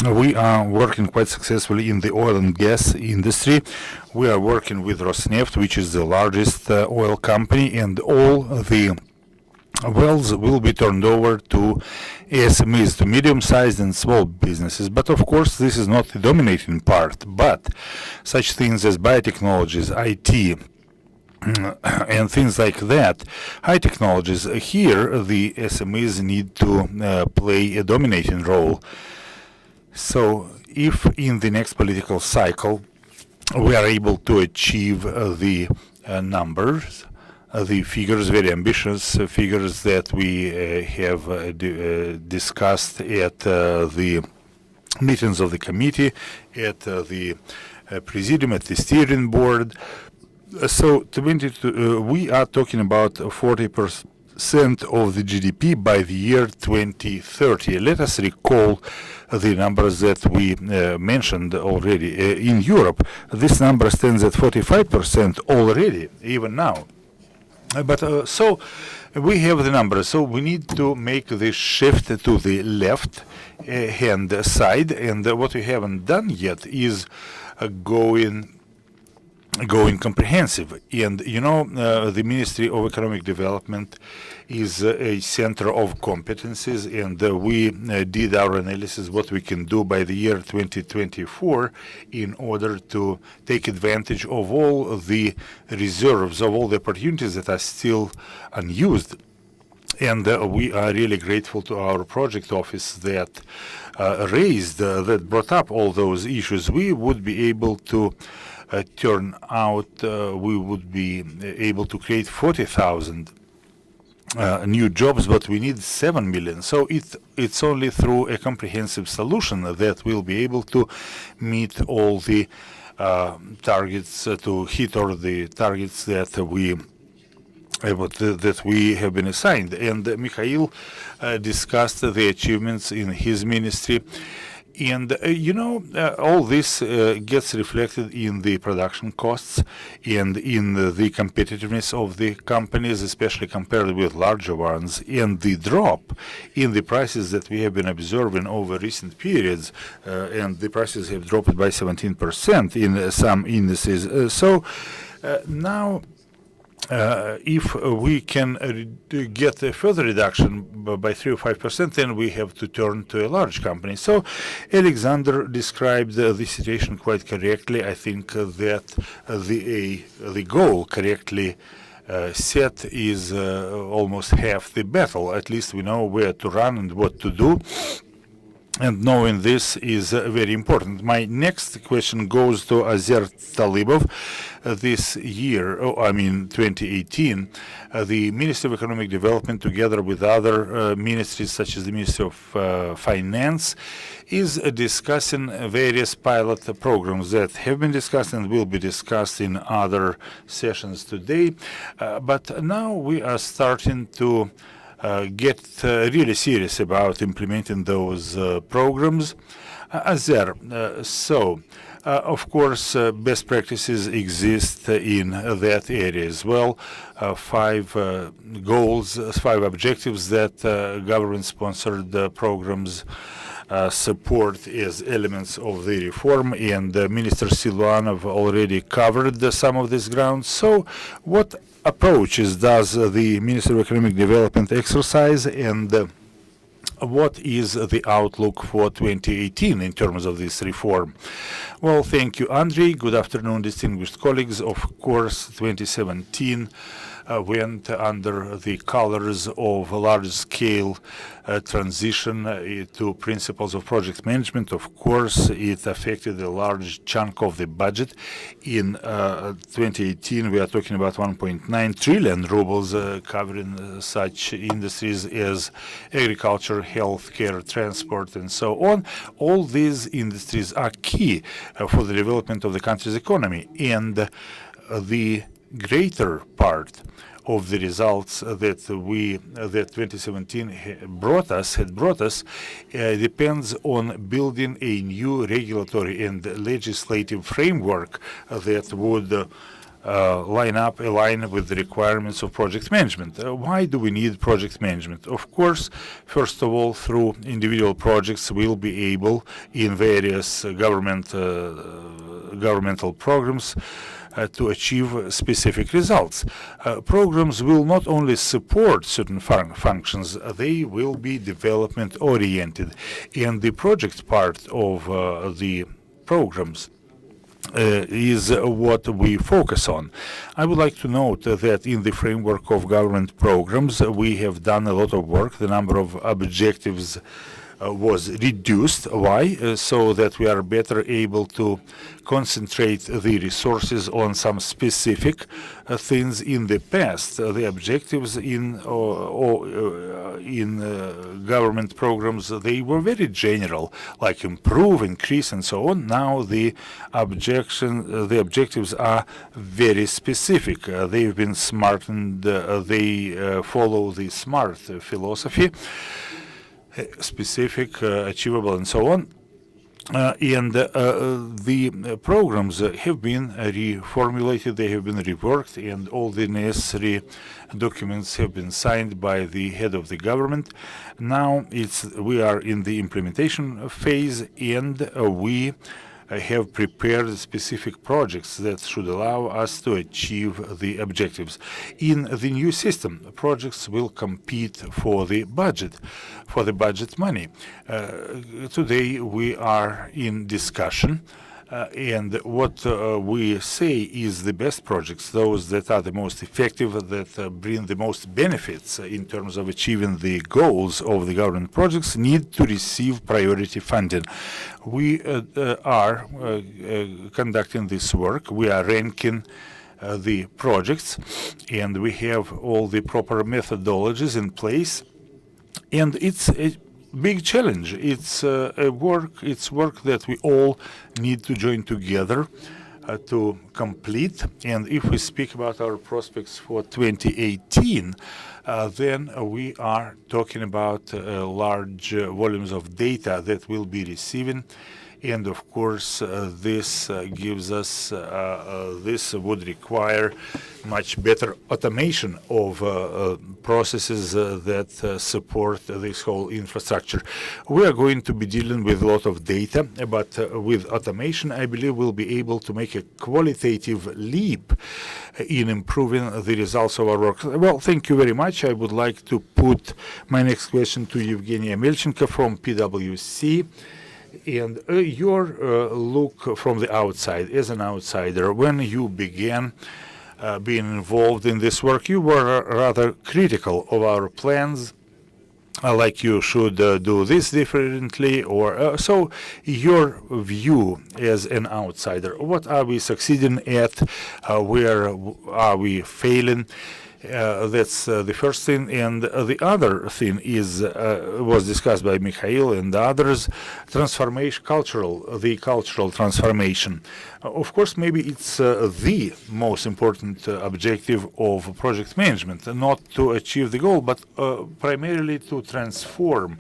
We are working quite successfully in the oil and gas industry. We are working with Rosneft, which is the largest oil company, and all the wells will be turned over to SMEs, to medium-sized and small businesses. But of course, this is not the dominating part. But such things as biotechnologies, IT, and things like that, high technologies, here the SMEs need to play a dominating role. So if in the next political cycle we are able to achieve the numbers, the figures, very ambitious figures that we have discussed at the meetings of the committee, at the presidium, at the steering board. So we are talking about 40% of the GDP by the year 2030. Let us recall the numbers that we mentioned already. In Europe, this number stands at 45% already, even now. But so we have the numbers, so we need to make this shift to the left hand side, and what we haven't done yet is going going comprehensive. And you know, the Ministry of Economic Development is a center of competencies, and we did our analysis what we can do by the year 2024 in order to take advantage of all the reserves, of all the opportunities that are still unused. And we are really grateful to our project office that that brought up all those issues. We would be able to turn out, we would be able to create 40,000 new jobs, but we need 7 million. So it's only through a comprehensive solution that we'll be able to meet all the targets, to hit all the targets that we have been assigned. And Mikhail discussed the achievements in his ministry. And, you know, all this gets reflected in the production costs and in the competitiveness of the companies, especially compared with larger ones, and the drop in the prices that we have been observing over recent periods, and the prices have dropped by 17% in some indices. So now, if we can get a further reduction by 3 or 5%, then we have to turn to a large company. So Alexander described the situation quite correctly. I think that the goal correctly set is almost half the battle. At least we know where to run and what to do. And knowing this is very important. My next question goes to Azer Talibov. This year, 2018, the Ministry of Economic Development, together with other ministries such as the Ministry of Finance, is discussing various pilot programs that have been discussed and will be discussed in other sessions today. But now we are starting to get really serious about implementing those programs. Of course, best practices exist in that area as well. 5 goals, 5 objectives that government-sponsored programs support as elements of the reform, and Minister Silvanov already covered some of this ground. So what approaches does the Ministry of Economic Development exercise, and what is the outlook for 2018 in terms of this reform? Well, thank you, Andrey. Good afternoon, distinguished colleagues. Of course, 2017 went under the colors of a large-scale transition to principles of project management. Of course, it affected a large chunk of the budget. In 2018, we are talking about 1.9 trillion rubles, covering such industries as agriculture, healthcare, transport, and so on. All these industries are key for the development of the country's economy, and the greater part of the results that 2017 had brought us depends on building a new regulatory and legislative framework that would align with the requirements of project management. Why do we need project management? Of course, first of all, through individual projects, we'll be able, in various governmental programs, to achieve specific results. Programs will not only support certain functions, they will be development oriented. And the project part of the programs is what we focus on. I would like to note that in the framework of government programs, we have done a lot of work. The number of objectives was reduced. Why? So that we are better able to concentrate the resources on some specific things. In the past, the objectives in government programs, they were very general, like improve, increase, and so on. Now the objectives are very specific. They've been smartened. They follow the SMART philosophy. Specific, achievable, and so on. The programs have been reformulated, they have been reworked, and all the necessary documents have been signed by the head of the government. Now we are in the implementation phase, and we have prepared specific projects that should allow us to achieve the objectives. In the new system, projects will compete for the budget money. Today we are in discussion. And what we say is the best projects, those that are the most effective, that bring the most benefits in terms of achieving the goals of the government projects, need to receive priority funding. We are conducting this work. We are ranking the projects, and we have all the proper methodologies in place. And it's a big challenge. It's work that we all need to join together to complete. And if we speak about our prospects for 2018, then we are talking about large volumes of data that we'll be receiving. And of course, this gives us, this would require much better automation of processes that support this whole infrastructure. We are going to be dealing with a lot of data, but with automation, I believe we'll be able to make a qualitative leap in improving the results of our work. Well, thank you very much. I would like to put my next question to Evgenia Melchenko from PwC. And your look from the outside, as an outsider, when you began being involved in this work, you were rather critical of our plans, like you should do this differently, or so your view as an outsider, what are we succeeding at, where are we failing? That's the first thing, and the other thing is was discussed by Mikhail and others: the cultural transformation. Of course, maybe it's the most important objective of project management, not to achieve the goal, but primarily to transform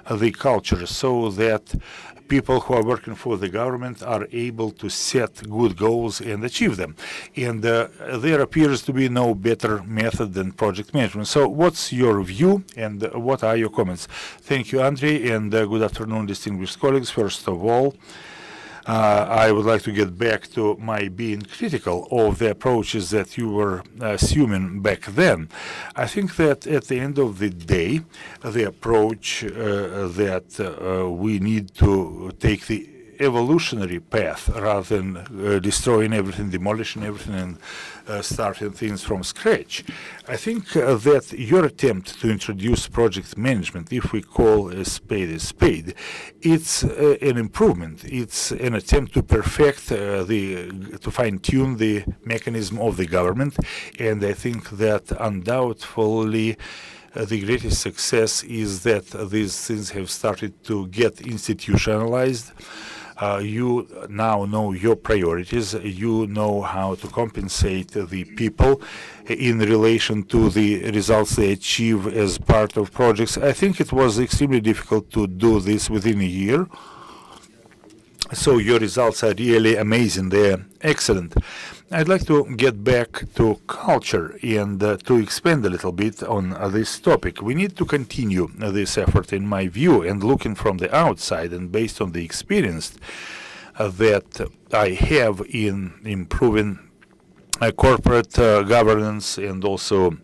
the culture so that people who are working for the government are able to set good goals and achieve them. And there appears to be no better method than project management. So what's your view and what are your comments? Thank you, Andrey, and good afternoon, distinguished colleagues. First of all, I would like to get back to my being critical of the approaches that you were assuming back then. I think that at the end of the day, the approach that we need to take the evolutionary path rather than destroying everything, demolishing everything, and starting things from scratch. I think that your attempt to introduce project management, if we call a spade, it's an improvement. It's an attempt to perfect to fine-tune the mechanism of the government, and I think that undoubtedly the greatest success is that these things have started to get institutionalized. You now know your priorities. You know how to compensate the people in relation to the results they achieve as part of projects. I think it was extremely difficult to do this within a year. So your results are really amazing. They're excellent. I'd like to get back to culture and to expand a little bit on this topic. We need to continue this effort, in my view, and looking from the outside and based on the experience that I have in improving corporate governance and also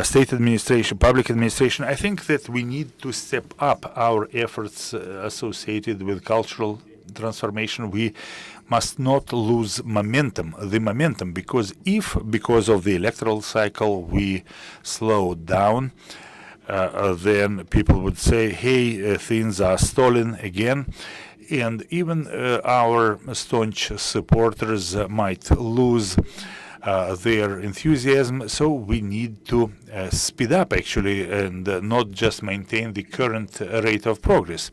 state administration, public administration. I think that we need to step up our efforts associated with cultural transformation. We must not lose the momentum, because if because of the electoral cycle we slow down, then people would say, hey, things are stalling again, and even our staunch supporters might lose their enthusiasm. So we need to speed up, actually, and not just maintain the current rate of progress.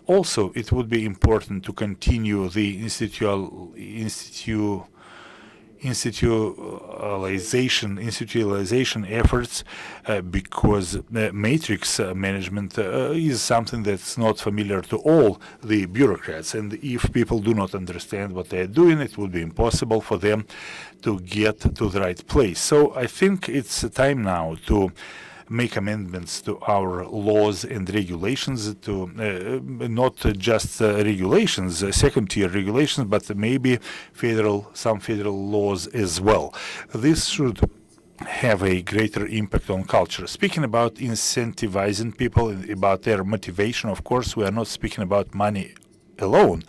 Also, it would be important to continue the institutionalization efforts, because matrix management is something that's not familiar to all the bureaucrats, and if people do not understand what they're doing, it would be impossible for them to get to the right place. So I think it's time now to make amendments to our laws and regulations, to not just regulations, second-tier regulations, but maybe some federal laws as well. This should have a greater impact on culture. Speaking about incentivizing people, about their motivation, of course, we are not speaking about money alone.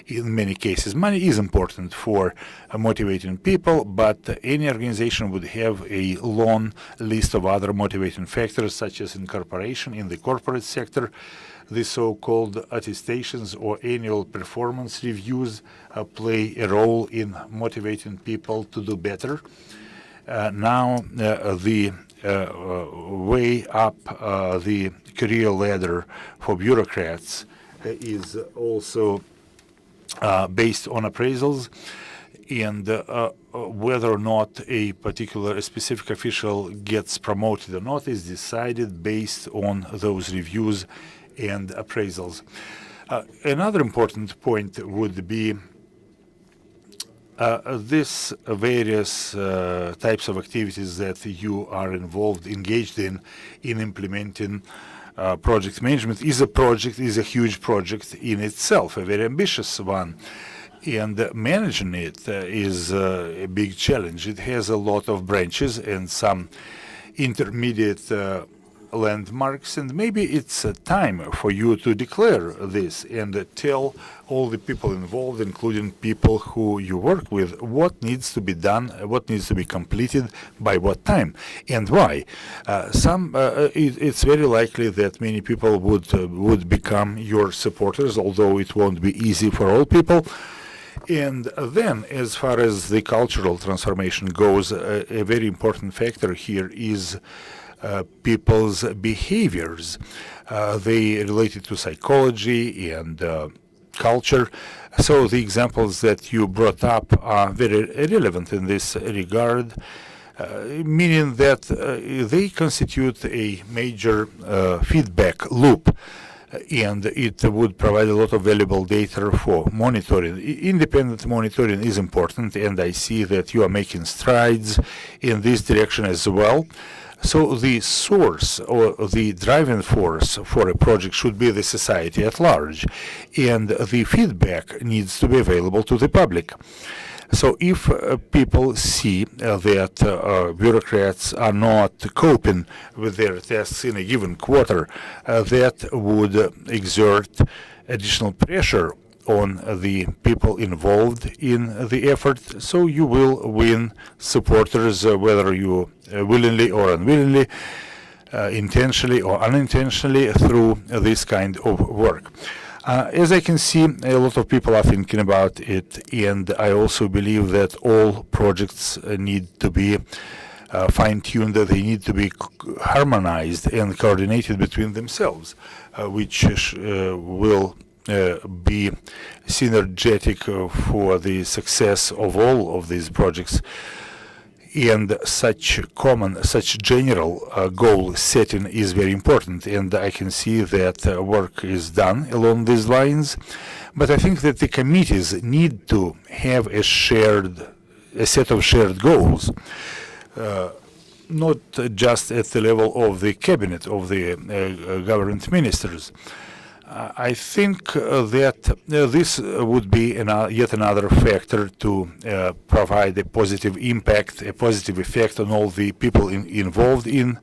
In many cases, money is important for motivating people, but any organization would have a long list of other motivating factors, such as incorporation in the corporate sector. The so-called attestations or annual performance reviews play a role in motivating people to do better. Now, the way up the career ladder for bureaucrats is also based on appraisals, and whether or not a specific official gets promoted or not is decided based on those reviews and appraisals. Another important point would be this various types of activities that you are engaged in implementing project management is a huge project in itself, a very ambitious one. And managing it is a big challenge. It has a lot of branches and some intermediate landmarks, and maybe it's time for you to declare this and tell all the people involved, including people who you work with, what needs to be done, what needs to be completed, by what time, and why. It's very likely that many people would become your supporters, although it won't be easy for all people. And then, as far as the cultural transformation goes, a very important factor here is people's behaviors. They related to psychology and culture. So the examples that you brought up are very relevant in this regard, meaning that they constitute a major feedback loop, and it would provide a lot of valuable data for monitoring. Independent monitoring is important, and I see that you are making strides in this direction as well. So the source or the driving force for a project should be the society at large, and the feedback needs to be available to the public. So if people see that bureaucrats are not coping with their tasks in a given quarter, that would exert additional pressure on the people involved in the effort, so you will win supporters, whether you willingly or unwillingly, intentionally or unintentionally, through this kind of work. As I can see, a lot of people are thinking about it, and I also believe that all projects need to be fine-tuned, they need to be harmonized and coordinated between themselves, which will be synergetic for the success of all of these projects. And such general goal setting is very important, and I can see that work is done along these lines. But I think that the committees need to have a set of shared goals, not just at the level of the cabinet, of the government ministers. I think that this would be yet another factor to provide a positive impact, a positive effect on all the people involved in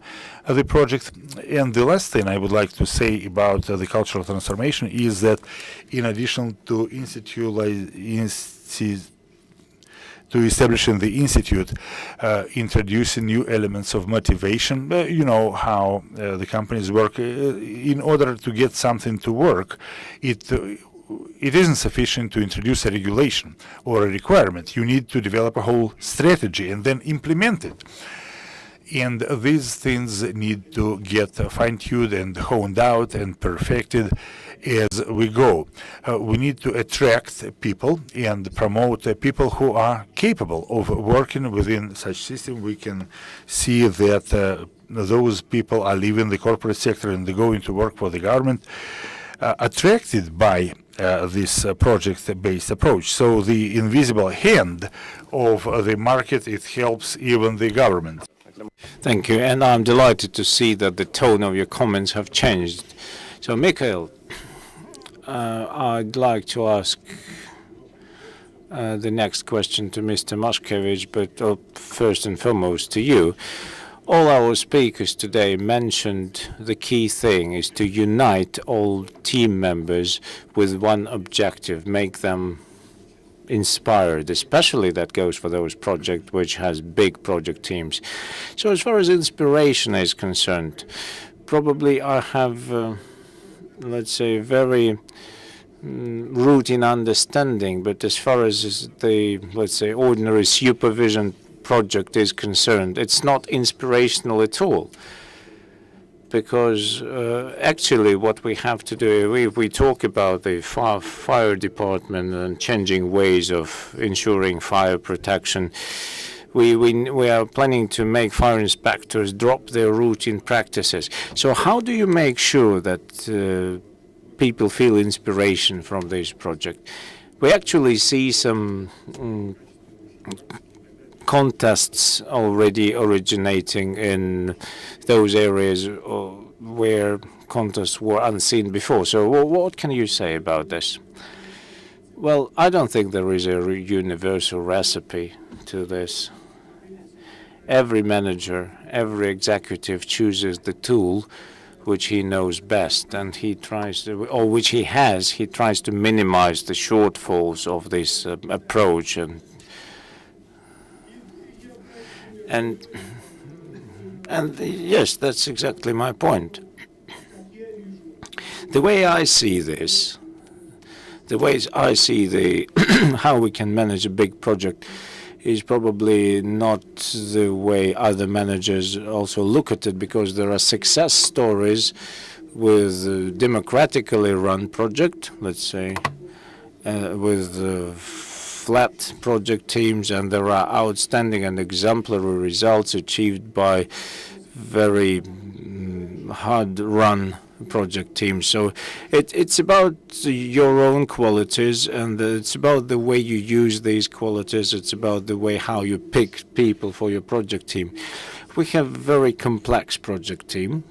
the project. And the last thing I would like to say about the cultural transformation is that, in addition to establishing the institute, introducing new elements of motivation. You know how the companies work. In order to get something to work, it isn't sufficient to introduce a regulation or a requirement. You need to develop a whole strategy and then implement it. And these things need to get fine-tuned and honed out and perfected as we go. We need to attract people and promote people who are capable of working within such system. We can see that those people are leaving the corporate sector and they're going to work for the government, attracted by this project-based approach. So the invisible hand of the market, it helps even the government. Thank you, and I'm delighted to see that the tone of your comments have changed. So, Mikhail, I'd like to ask the next question to Mr. Alashkevich, but first and foremost to you. All our speakers today mentioned the key thing is to unite all team members with one objective, make them inspired, especially that goes for those projects which has big project teams. So as far as inspiration is concerned, probably I have, let's say, very routine understanding, but as far as the, let's say, ordinary supervision project is concerned, it's not inspirational at all. Because actually what we have to do, if we talk about the fire department and changing ways of ensuring fire protection, we are planning to make fire inspectors drop their routine practices. So how do you make sure that people feel inspiration from this project? We actually see some contests already originating in those areas where contests were unseen before. So what can you say about this? Well, I don't think there is a universal recipe to this. Every manager, every executive chooses the tool which he knows best, and he tries to, or which he tries to minimize the shortfalls of this approach. And yes, that's exactly my point. The way I see this, the ways I see the how we can manage a big project is probably not the way other managers also look at it, because there are success stories with democratically run project, let's say, with flat project teams, and there are outstanding and exemplary results achieved by very hard-run project teams. So it's about your own qualities, and it's about the way you use these qualities. It's about the way how you pick people for your project team. We have a very complex project team,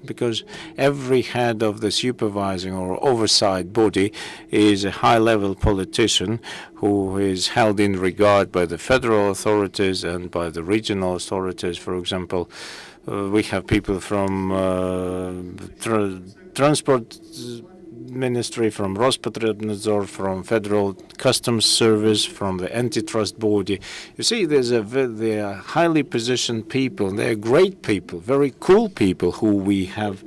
because every head of the supervising or oversight body is a high-level politician who is held in regard by the federal authorities and by the regional authorities. For example, we have people from Transport Ministry, from Rospotrebnadzor, from Federal Customs Service, from the Antitrust Body. You see, they are highly positioned people. They are great people, very cool people who we have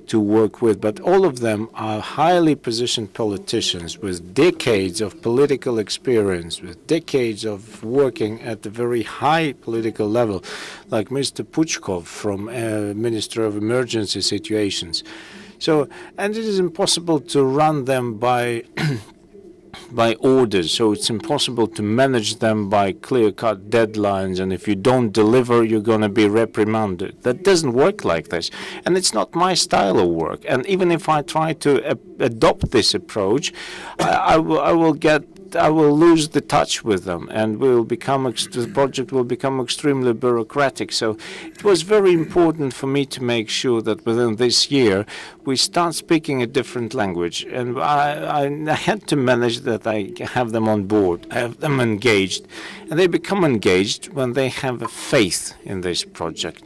to work with. But all of them are highly positioned politicians with decades of political experience, with decades of working at the very high political level, like Mr. Puchkov from Ministry of Emergency Situations. So, and it is impossible to run them by by orders. So it's impossible to manage them by clear-cut deadlines, and if you don't deliver, you're going to be reprimanded. That doesn't work like this, and it's not my style of work. And even if I try to adopt this approach, I will lose the touch with them, and the project will become extremely bureaucratic. So it was very important for me to make sure that within this year we start speaking a different language, and I had to manage that. I have them on board, I have them engaged, and they become engaged when they have a faith in this project.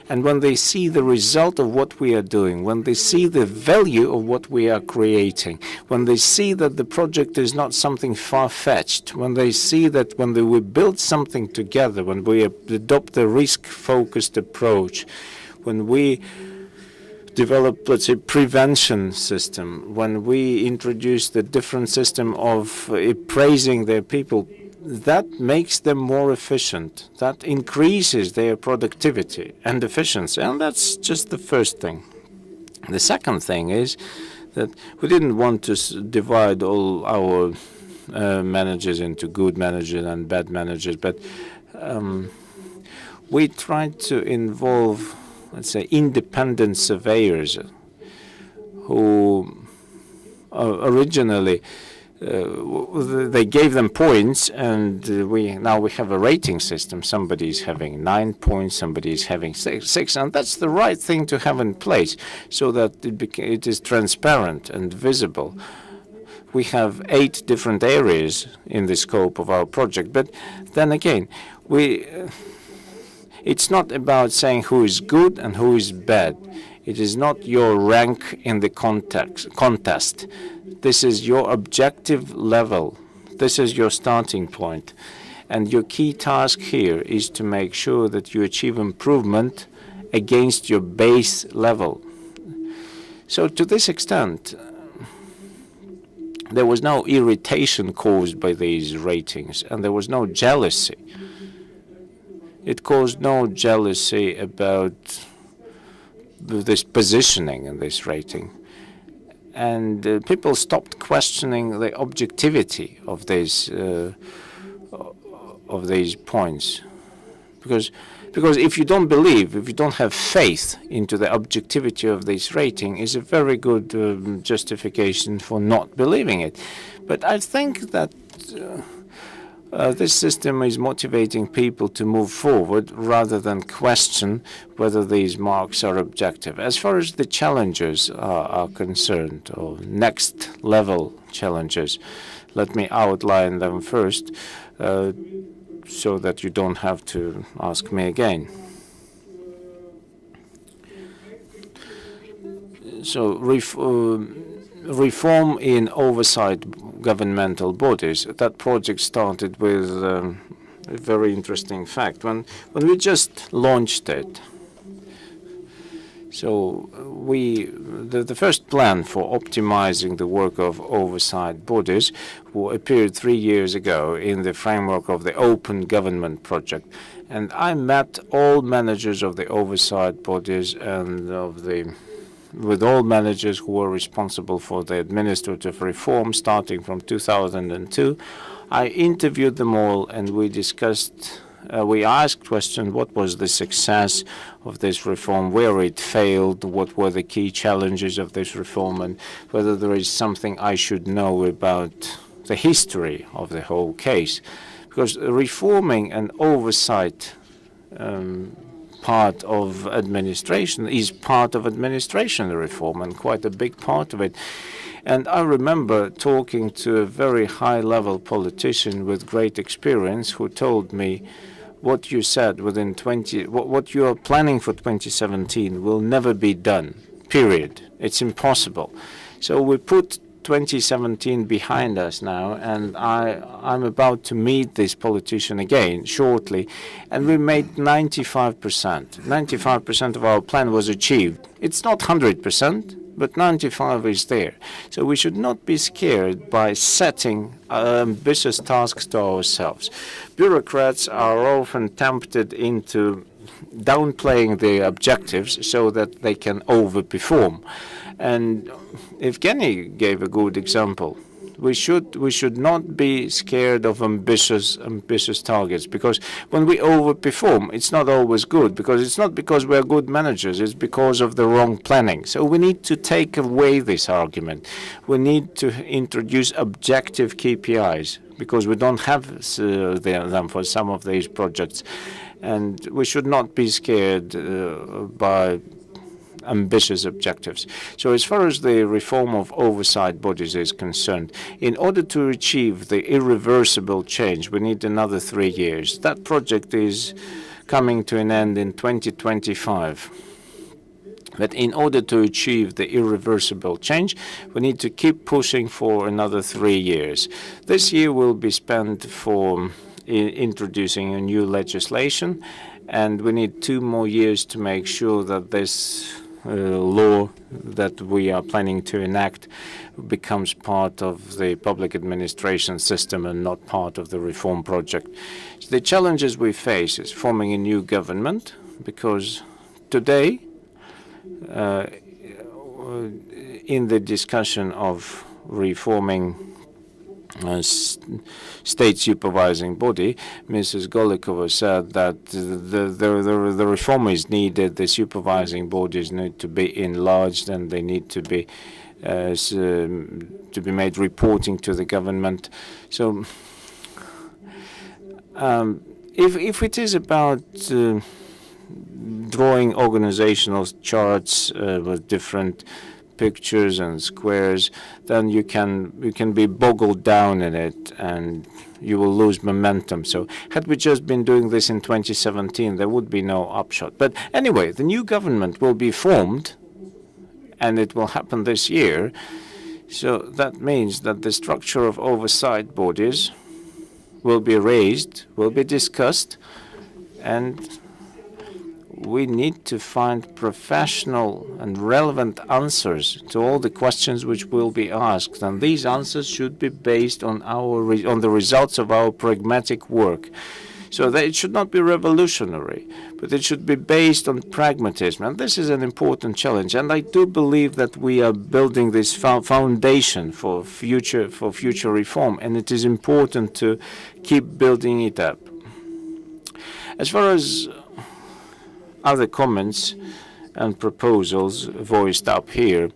And when they see the result of what we are doing, when they see the value of what we are creating, when they see that the project is not something far-fetched, when they see that when we build something together, when we adopt a risk-focused approach, when we develop, let's say, prevention system, when we introduce the different system of appraising their people, that makes them more efficient. That increases their productivity and efficiency. And that's just the first thing. The second thing is that we didn't want to divide all our managers into good managers and bad managers, but we tried to involve, let's say, independent surveyors who originally they gave them points, and now we have a rating system. Somebody's having 9 points, somebody's having six, and that's the right thing to have in place so that it is transparent and visible. We have 8 different areas in the scope of our project, but then again, it's not about saying who is good and who is bad. It is not your rank in the contest. This is your objective level. This is your starting point. And your key task here is to make sure that you achieve improvement against your base level. So to this extent, there was no irritation caused by these ratings, and there was no jealousy. It caused no jealousy about this positioning in this rating. And people stopped questioning the objectivity of these points. Because if you don't believe, if you don't have faith into the objectivity of this rating, is a very good justification for not believing it. But I think that this system is motivating people to move forward rather than question whether these marks are objective. As far as the challenges are concerned, or next level challenges, let me outline them first so that you don't have to ask me again. So reform in oversight governmental bodies. That project started with a very interesting fact. When we just launched it, so the first plan for optimizing the work of oversight bodies appeared 3 years ago in the framework of the Open Government project. And I met all managers of the oversight bodies and with all managers who were responsible for the administrative reform starting from 2002. I interviewed them all, and we discussed, we asked questions: what was the success of this reform, where it failed, what were the key challenges of this reform, and whether there is something I should know about the history of the whole case. Because reforming and oversight part of administration is part of administration reform, and quite a big part of it. And I remember talking to a very high-level politician with great experience who told me, what you said within what you are planning for 2017 will never be done, period. It's impossible. So we put 2017 behind us now, and I'm about to meet this politician again shortly, and we made 95%. 95% of our plan was achieved. It's not 100%, but 95 is there. So we should not be scared by setting ambitious tasks to ourselves. Bureaucrats are often tempted into downplaying their objectives so that they can overperform. And Evgeny gave a good example. We should not be scared of ambitious targets, because when we overperform, it's not always good, because it's not because we're good managers, it's because of the wrong planning. So we need to take away this argument. We need to introduce objective KPIs, because we don't have them for some of these projects. And we should not be scared by ambitious objectives. So as far as the reform of oversight bodies is concerned, in order to achieve the irreversible change, we need another 3 years. That project is coming to an end in 2025. But in order to achieve the irreversible change, we need to keep pushing for another 3 years. This year will be spent for introducing a new legislation, and we need 2 more years to make sure that this law that we are planning to enact becomes part of the public administration system and not part of the reform project. So the challenges we face is forming a new government, because today, in the discussion of reforming state supervising body, Mrs. Golikova said that the reform is needed, the supervising bodies need to be enlarged, and they need to be to be made reporting to the government. So if it is about drawing organizational charts with different pictures and squares, then you can be boggled down in it and you will lose momentum. So had we just been doing this in 2017, there would be no upshot. But anyway, the new government will be formed, and it will happen this year. So that means that the structure of oversight bodies will be raised, will be discussed, and we need to find professional and relevant answers to all the questions which will be asked, and these answers should be based on on the results of our pragmatic work. So that it should not be revolutionary, but it should be based on pragmatism, and this is an important challenge. And I do believe that we are building this foundation for future reform, and it is important to keep building it up. As far as other comments and proposals voiced up here,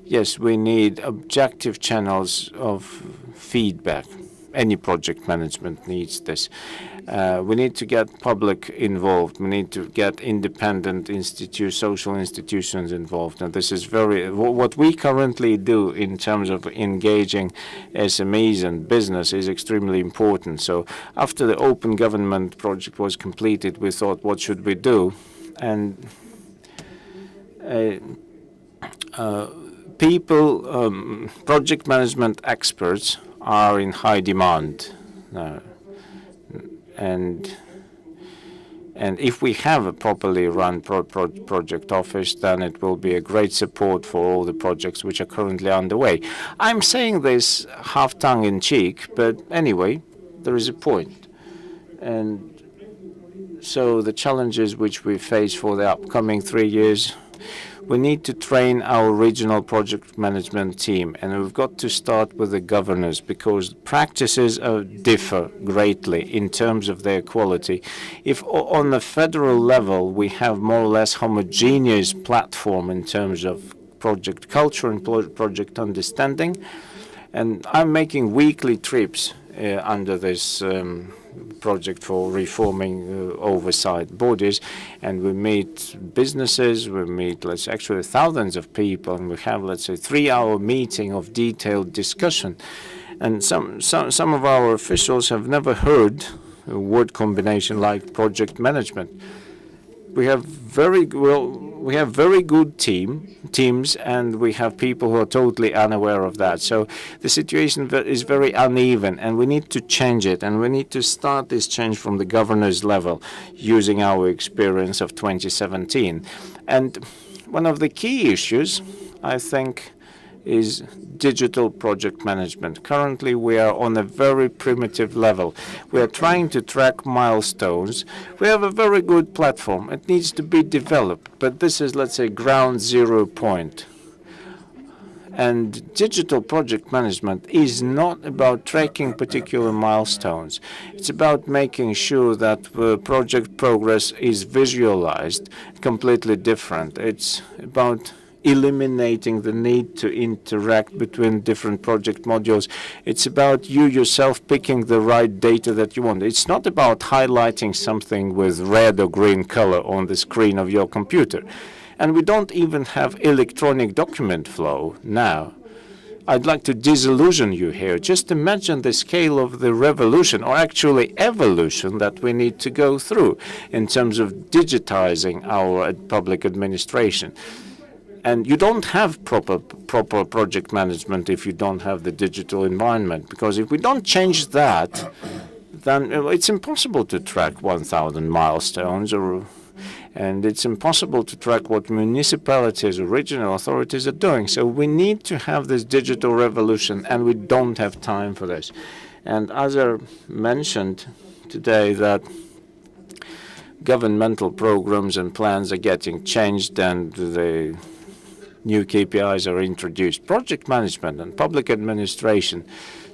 yes, we need objective channels of feedback. Any project management needs this. We need to get public involved. We need to get independent social institutions involved. And this is what we currently do in terms of engaging SMEs and business is extremely important. So after the open government project was completed, we thought, what should we do? And project management experts are in high demand. And if we have a properly run project office, then it will be a great support for all the projects which are currently underway. I'm saying this half tongue-in-cheek, but anyway, there is a point. And so the challenges which we face for the upcoming 3 years, we need to train our regional project management team, and we've got to start with the governors because practices differ greatly in terms of their quality. If on the federal level we have more or less homogeneous platform in terms of project culture and project understanding, and I'm making weekly trips under this project for reforming oversight bodies, and we meet businesses, we meet actually thousands of people, and we have 3-hour meeting of detailed discussion. And some of our officials have never heard a word combination like project management. We have very good teams, and we have people who are totally unaware of that. So the situation is very uneven, and we need to change it, and we need to start this change from the governor's level using our experience of 2017. And one of the key issues, I think, is digital project management. Currently, we are on a very primitive level. We are trying to track milestones. We have a very good platform. It needs to be developed, but this is, let's say, ground zero point. And digital project management is not about tracking particular milestones. It's about making sure that the project progress is visualized completely different. It's about eliminating the need to interact between different project modules. It's about you yourself picking the right data that you want. It's not about highlighting something with red or green color on the screen of your computer. And we don't even have electronic document flow now. I'd like to disillusion you here. Just imagine the scale of the revolution, or actually evolution, that we need to go through in terms of digitizing our public administration. And you don't have proper project management if you don't have the digital environment, because if we don't change that, then it's impossible to track 1,000 milestones, and it's impossible to track what municipalities or regional authorities are doing. So we need to have this digital revolution, and we don't have time for this. And as I mentioned today, that governmental programs and plans are getting changed, and the new KPIs are introduced. Project management and public administration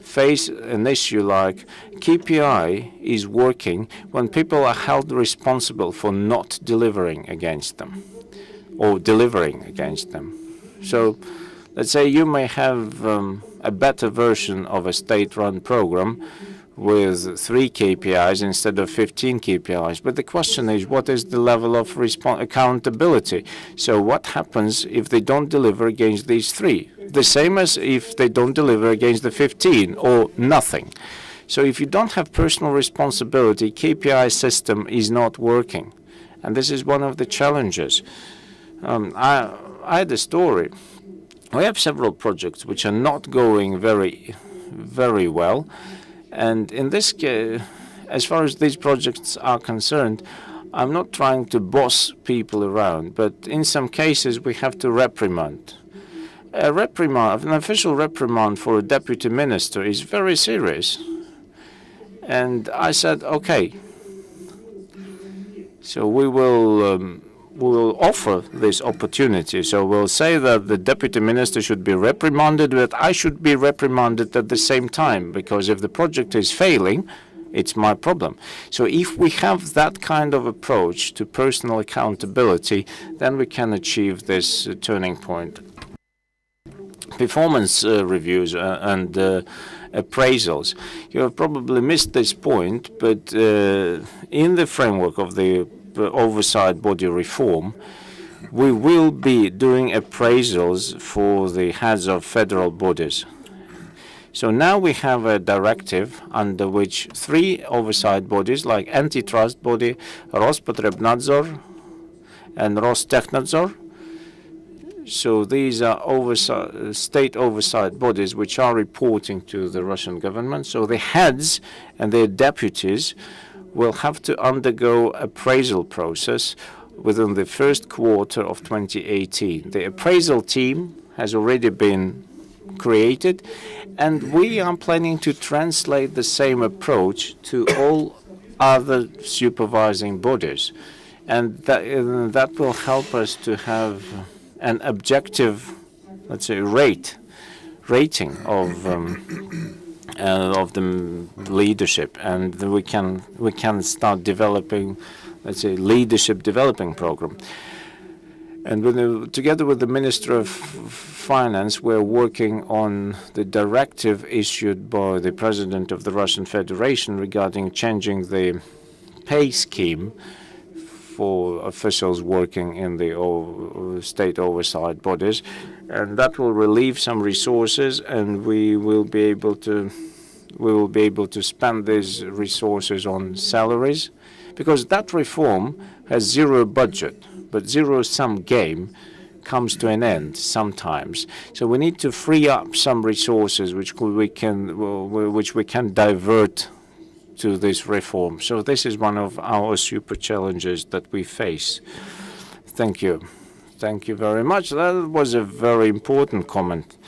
face an issue like KPI is working when people are held responsible for not delivering against them or delivering against them. So let's say you may have a better version of a state-run program with 3 KPIs instead of 15 KPIs. But the question is, what is the level of accountability? So what happens if they don't deliver against these 3? The same as if they don't deliver against the 15 or nothing. So if you don't have personal responsibility, KPI system is not working. And this is one of the challenges. I had a story. We have several projects which are not going very, very well. And in this case, as far as these projects are concerned, I'm not trying to boss people around, but in some cases we have to reprimand. A reprimand, an official reprimand for a deputy minister is very serious. And I said, okay, so we will offer this opportunity. So we'll say that the deputy minister should be reprimanded, but I should be reprimanded at the same time, because if the project is failing, it's my problem. So if we have that kind of approach to personal accountability, then we can achieve this turning point. Performance reviews and appraisals. You have probably missed this point, but in the framework of the oversight body reform, we will be doing appraisals for the heads of federal bodies. So now we have a directive under which 3 oversight bodies, like antitrust body, Rospotrebnadzor and Rostechnadzor. So these are state oversight bodies which are reporting to the Russian government. So the heads and their deputies will have to undergo appraisal process within the first quarter of 2018. The appraisal team has already been created, and we are planning to translate the same approach to all other supervising bodies. And that will help us to have an objective, let's say, rating of the leadership, and we can start developing, let's say, leadership developing program. And together with the Minister of Finance, we're working on the directive issued by the President of the Russian Federation regarding changing the pay scheme for officials working in the state oversight bodies, and that will relieve some resources, and we will be able to spend these resources on salaries, because that reform has zero budget, but zero-sum game comes to an end sometimes. So we need to free up some resources which we can divert to this reform. So this is one of our super challenges that we face. Thank you. Thank you very much. That was a very important comment.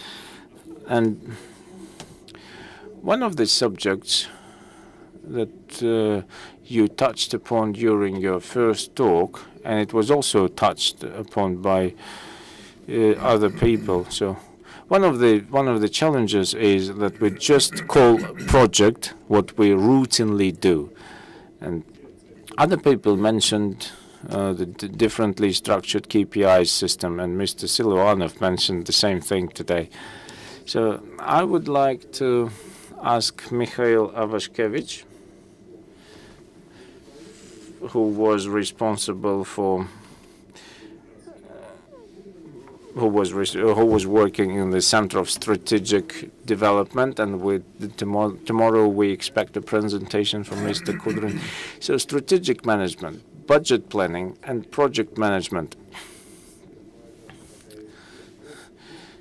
And one of the subjects that you touched upon during your first talk, and it was also touched upon by other people. So one of the challenges is that we just call project what we routinely do, and other people mentioned the differently structured KPI system, and Mr. Silovanov mentioned the same thing today. So I would like to ask Mikhail Alashkevich, who was responsible for who was working in the Center of Strategic Development, and tomorrow we expect a presentation from Mr. Kudrin. So strategic management, budget planning, and project management.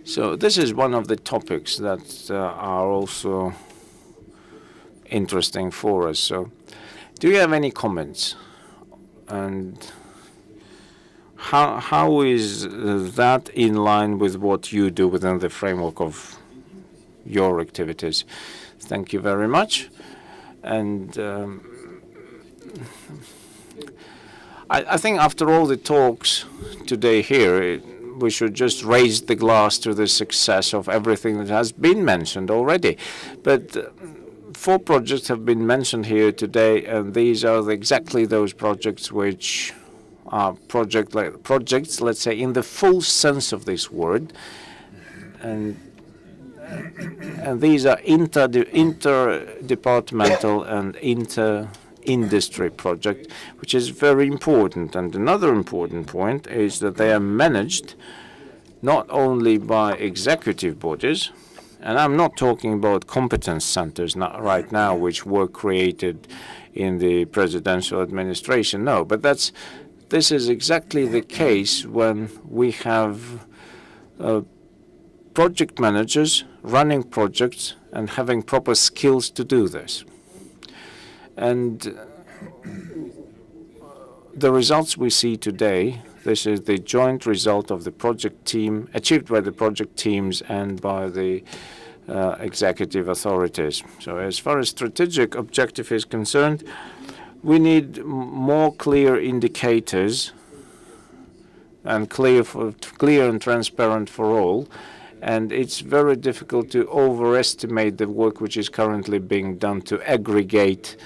So this is one of the topics that are also interesting for us. So do you have any comments? And how is that in line with what you do within the framework of your activities? Thank you very much. And I think after all the talks today here, we should just raise the glass to the success of everything that has been mentioned already. But 4 projects have been mentioned here today, and these are exactly those projects which are projects, let's say, in the full sense of this word. and these are interdepartmental and inter-industry projects, which is very important. And another important point is that they are managed not only by executive bodies, and I'm not talking about competence centers right now, which were created in the presidential administration. No, but this is exactly the case when we have project managers running projects and having proper skills to do this. And the results we see today, this is the joint result of the project team, achieved by the project teams and by the executive authorities. So as far as strategic objective is concerned, we need more clear indicators and clear and transparent for all. And it's very difficult to overestimate the work which is currently being done to aggregate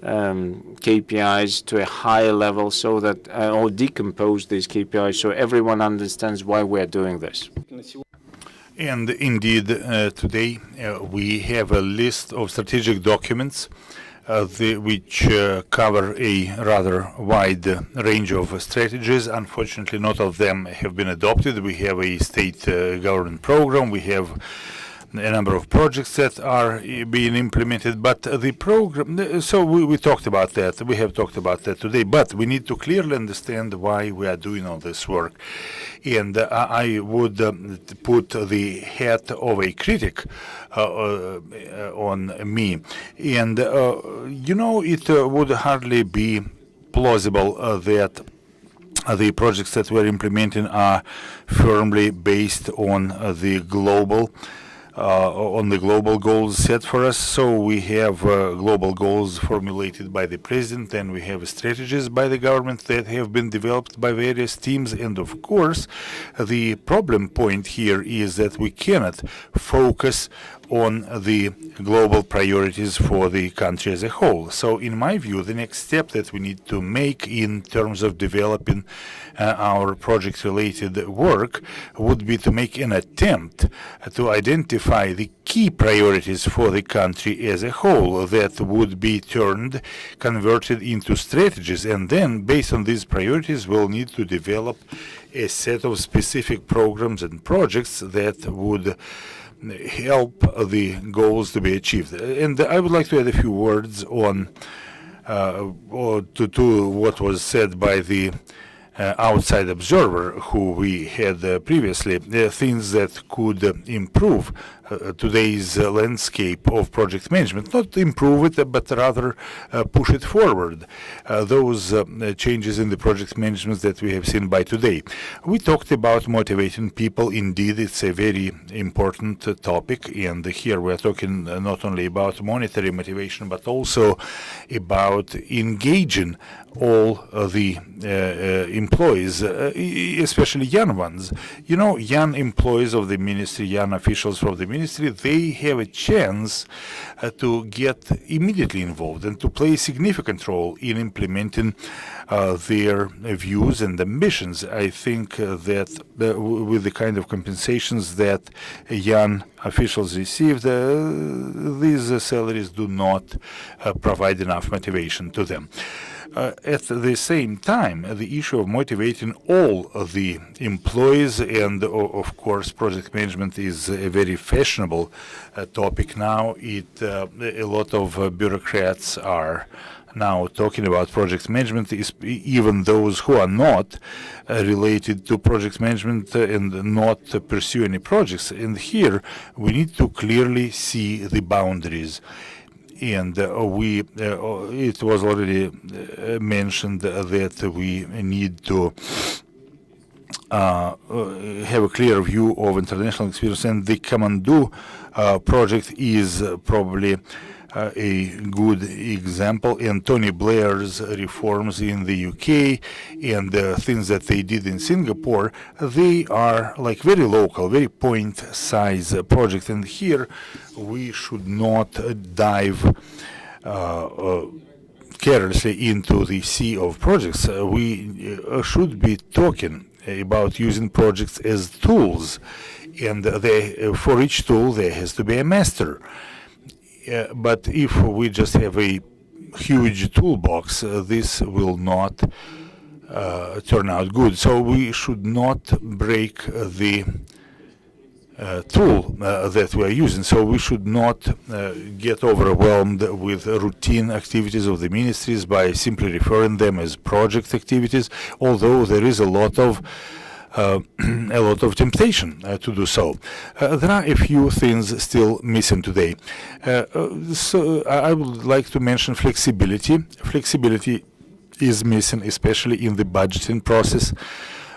KPIs to a higher level so that, or decompose these KPIs so everyone understands why we're doing this. And indeed, today we have a list of strategic documents which cover a rather wide range of strategies. Unfortunately, not all of them have been adopted. We have a state government program. We have a number of projects that are being implemented, but the program, so we talked about that. We have talked about that today, but we need to clearly understand why we are doing all this work. And I would put the hat of a critic on me. And, it would hardly be plausible that the projects that we're implementing are firmly based on the global goals set for us. So we have global goals formulated by the president, and we have strategies by the government that have been developed by various teams. And of course, the problem point here is that we cannot focus on the global priorities for the country as a whole. So in my view, the next step that we need to make in terms of developing our project-related work would be to make an attempt to identify the key priorities for the country as a whole that would be converted into strategies. And then, based on these priorities, we'll need to develop a set of specific programs and projects that would help the goals to be achieved. And I would like to add a few words on to what was said by the outside observer who we had previously, things that could improve today's landscape of project management, not improve it, but rather push it forward. Those changes in the project management that we have seen by today. We talked about motivating people. Indeed, it's a very important topic, and here we're talking not only about monetary motivation, but also about engaging all the employees, especially young ones. Young employees of the ministry, young officials from the ministry, they have a chance to get immediately involved and to play a significant role in implementing their views and ambitions. I think that with the kind of compensations that young officials received, these salaries do not provide enough motivation to them. At the same time, the issue of motivating all of the employees, and of course project management is a very fashionable topic now. A lot of bureaucrats are now talking about project management, even those who are not related to project management and not pursue any projects. And here we need to clearly see the boundaries. And it was already mentioned that we need to have a clear view of international experience, and the Kamandu project is probably a good example, and Tony Blair's reforms in the UK and the things that they did in Singapore, they are like very local, very point size projects, and here we should not dive carelessly into the sea of projects. We should be talking about using projects as tools and for each tool there has to be a master. But if we just have a huge toolbox, this will not turn out good. So we should not break the tool that we are using. So we should not get overwhelmed with routine activities of the ministries by simply referring them as project activities, although there is a lot of temptation to do so. There are a few things still missing today. So I would like to mention flexibility. Flexibility is missing, especially in the budgeting process.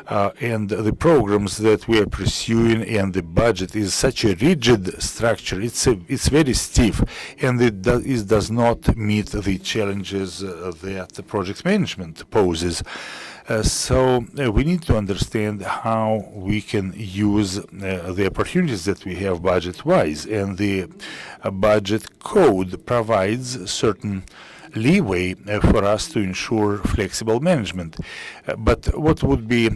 And the programs that we are pursuing and the budget is such a rigid structure. It's very stiff, and it does not meet the challenges that the project management poses. So we need to understand how we can use the opportunities that we have budget-wise, and the budget code provides certain leeway for us to ensure flexible management. But what would be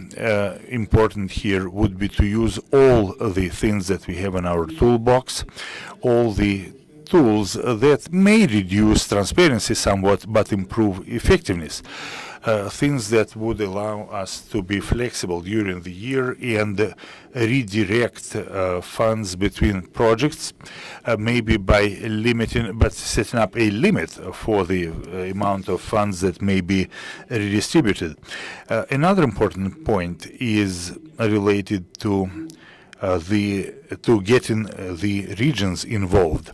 important here would be to use all the things that we have in our toolbox, all the tools that may reduce transparency somewhat but improve effectiveness. Things that would allow us to be flexible during the year and redirect funds between projects, maybe by setting up a limit for the amount of funds that may be redistributed. Another important point is related to getting the regions involved.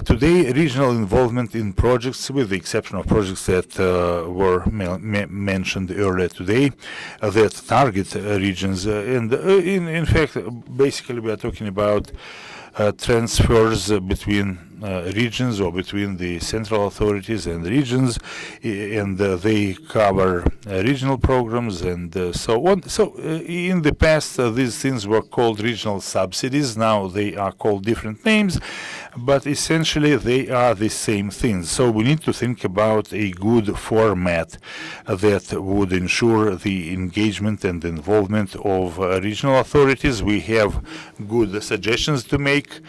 Today, regional involvement in projects, with the exception of projects that were mentioned earlier today, that target regions, and in fact, basically we are talking about transfers between regions or between the central authorities and regions, and they cover regional programs and so on. So in the past, these things were called regional subsidies. Now they are called different names, but essentially they are the same things. So we need to think about a good format that would ensure the engagement and involvement of regional authorities. We have good suggestions to make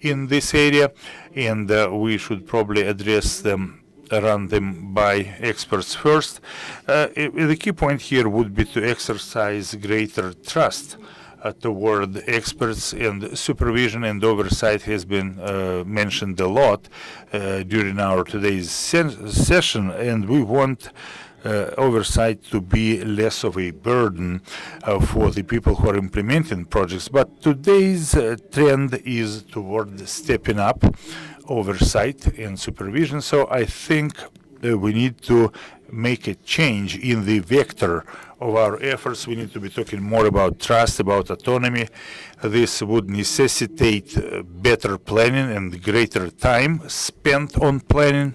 in this area, and we should probably address them, run them by experts first. The key point here would be to exercise greater trust toward experts, and supervision and oversight has been mentioned a lot during our today's session, and we want oversight to be less of a burden for the people who are implementing projects. But today's trend is toward stepping up oversight and supervision. So I think we need to make a change in the vector of our efforts. We need to be talking more about trust, about autonomy. This would necessitate better planning and greater time spent on planning.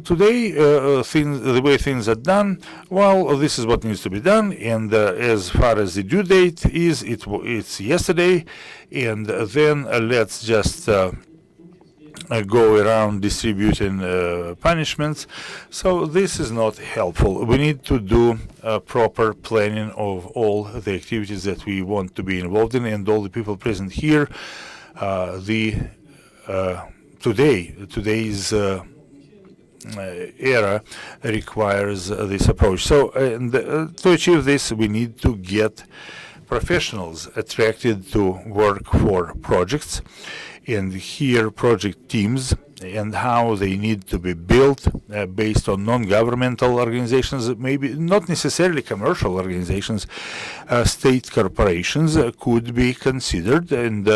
Today, the way things are done, well, this is what needs to be done, and as far as the due date is, it's yesterday, and then let's just go around distributing punishments. So this is not helpful. We need to do proper planning of all the activities that we want to be involved in, and all the people present here. Today's era requires this approach. So to achieve this, we need to get professionals attracted to work for projects, and here project teams and how they need to be built based on non-governmental organizations, maybe not necessarily commercial organizations. State corporations could be considered and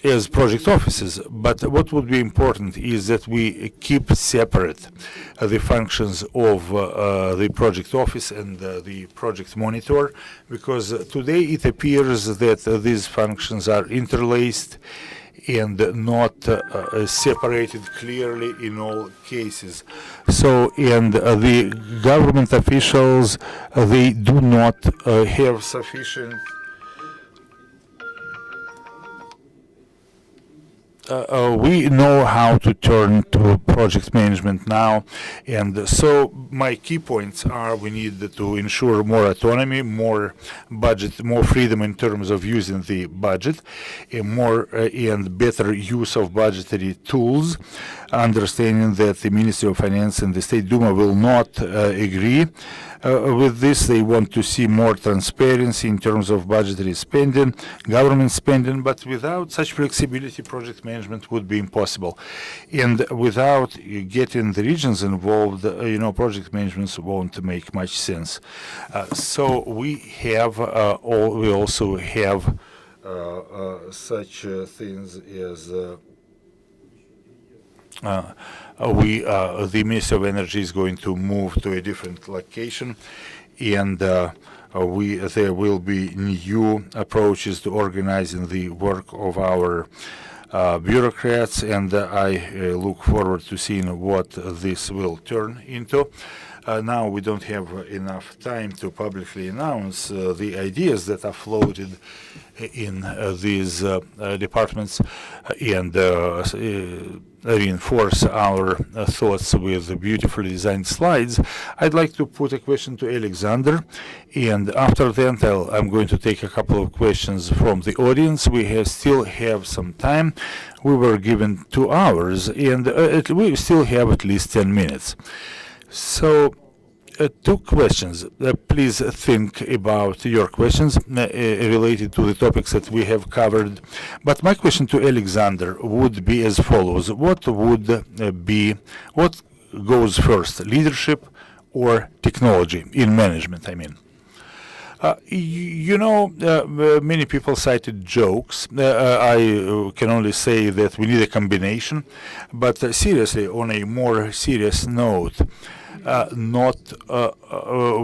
as project offices, but what would be important is that we keep separate the functions of the project office and the project monitor, because today it appears that these functions are interlaced and not separated clearly in all cases. So, and the government officials, they do not have sufficient we know how to turn to project management now, and so my key points are: we need to ensure more autonomy, more budget, more freedom in terms of using the budget, more and better use of budgetary tools, understanding that the Ministry of Finance and the State Duma will not agree with this. They want to see more transparency in terms of budgetary spending, government spending, but without such flexibility, project management would be impossible. And without getting the regions involved, project management won't make much sense. So we have, we also have such things as the Ministry of Energy is going to move to a different location, and there will be new approaches to organizing the work of our bureaucrats, and I look forward to seeing what this will turn into. Now we don't have enough time to publicly announce the ideas that are floated in these departments and reinforce our thoughts with beautifully designed slides. I'd like to put a question to Alexander, and after that I'm going to take a couple of questions from the audience. We still have some time. We were given 2 hours, and we still have at least 10 minutes. So 2 questions. Please think about your questions related to the topics that we have covered. But my question to Alexander would be as follows. What goes first, leadership or technology in management, I mean? Many people cited jokes. I can only say that we need a combination. But seriously, on a more serious note, not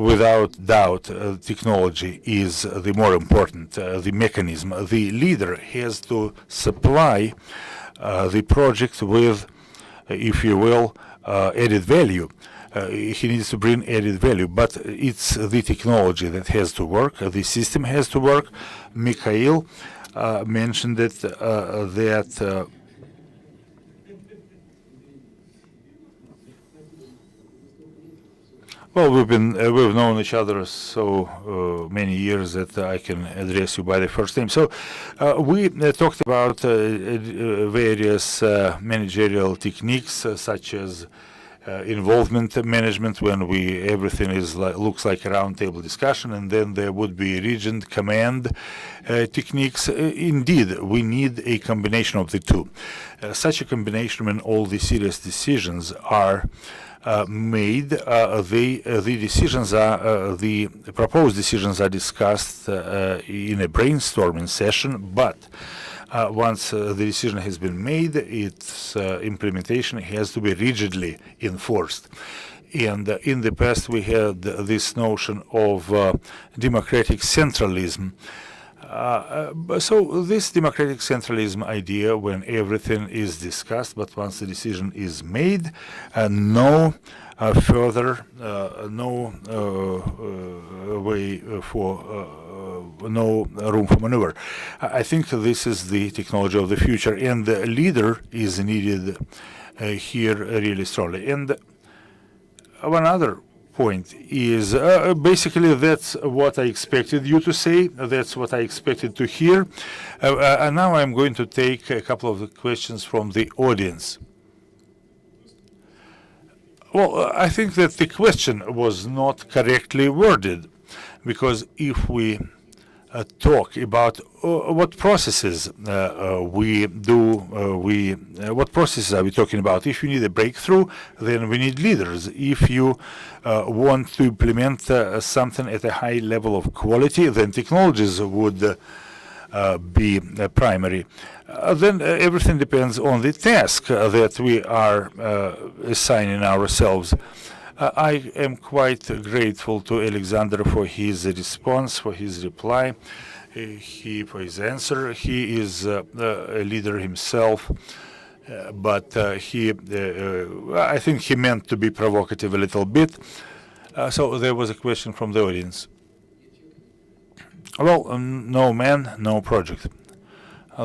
without doubt, technology is the more important, the mechanism. The leader has to supply the project with, if you will, added value. He needs to bring added value, but it's the technology that has to work, the system has to work. Mikhail mentioned it, that well, we've known each other so many years that I can address you by the first name. So we talked about various managerial techniques, such as involvement management, when everything looks like a roundtable discussion, and then there would be regent command techniques. Indeed, we need a combination of the two. Such a combination, when all the serious decisions are made, the proposed decisions are discussed in a brainstorming session, but once the decision has been made, its implementation has to be rigidly enforced. And in the past, we had this notion of democratic centralism. So this democratic centralism idea, when everything is discussed, but once the decision is made, no further, no room for maneuver. I think this is the technology of the future, and the leader is needed here really strongly. And one other point is basically that's what I expected you to say. That's what I expected to hear. And now I'm going to take a couple of the questions from the audience. Well, I think that the question was not correctly worded, because if we talk about what processes we do, what processes are we talking about? If you need a breakthrough, then we need leaders. If you want to implement something at a high level of quality, then technologies would be primary. Then everything depends on the task that we are assigning ourselves. I am quite grateful to Alexander for his response, for his reply, for his answer. He is a leader himself, but I think he meant to be provocative a little bit. So there was a question from the audience. Well, no man, no project.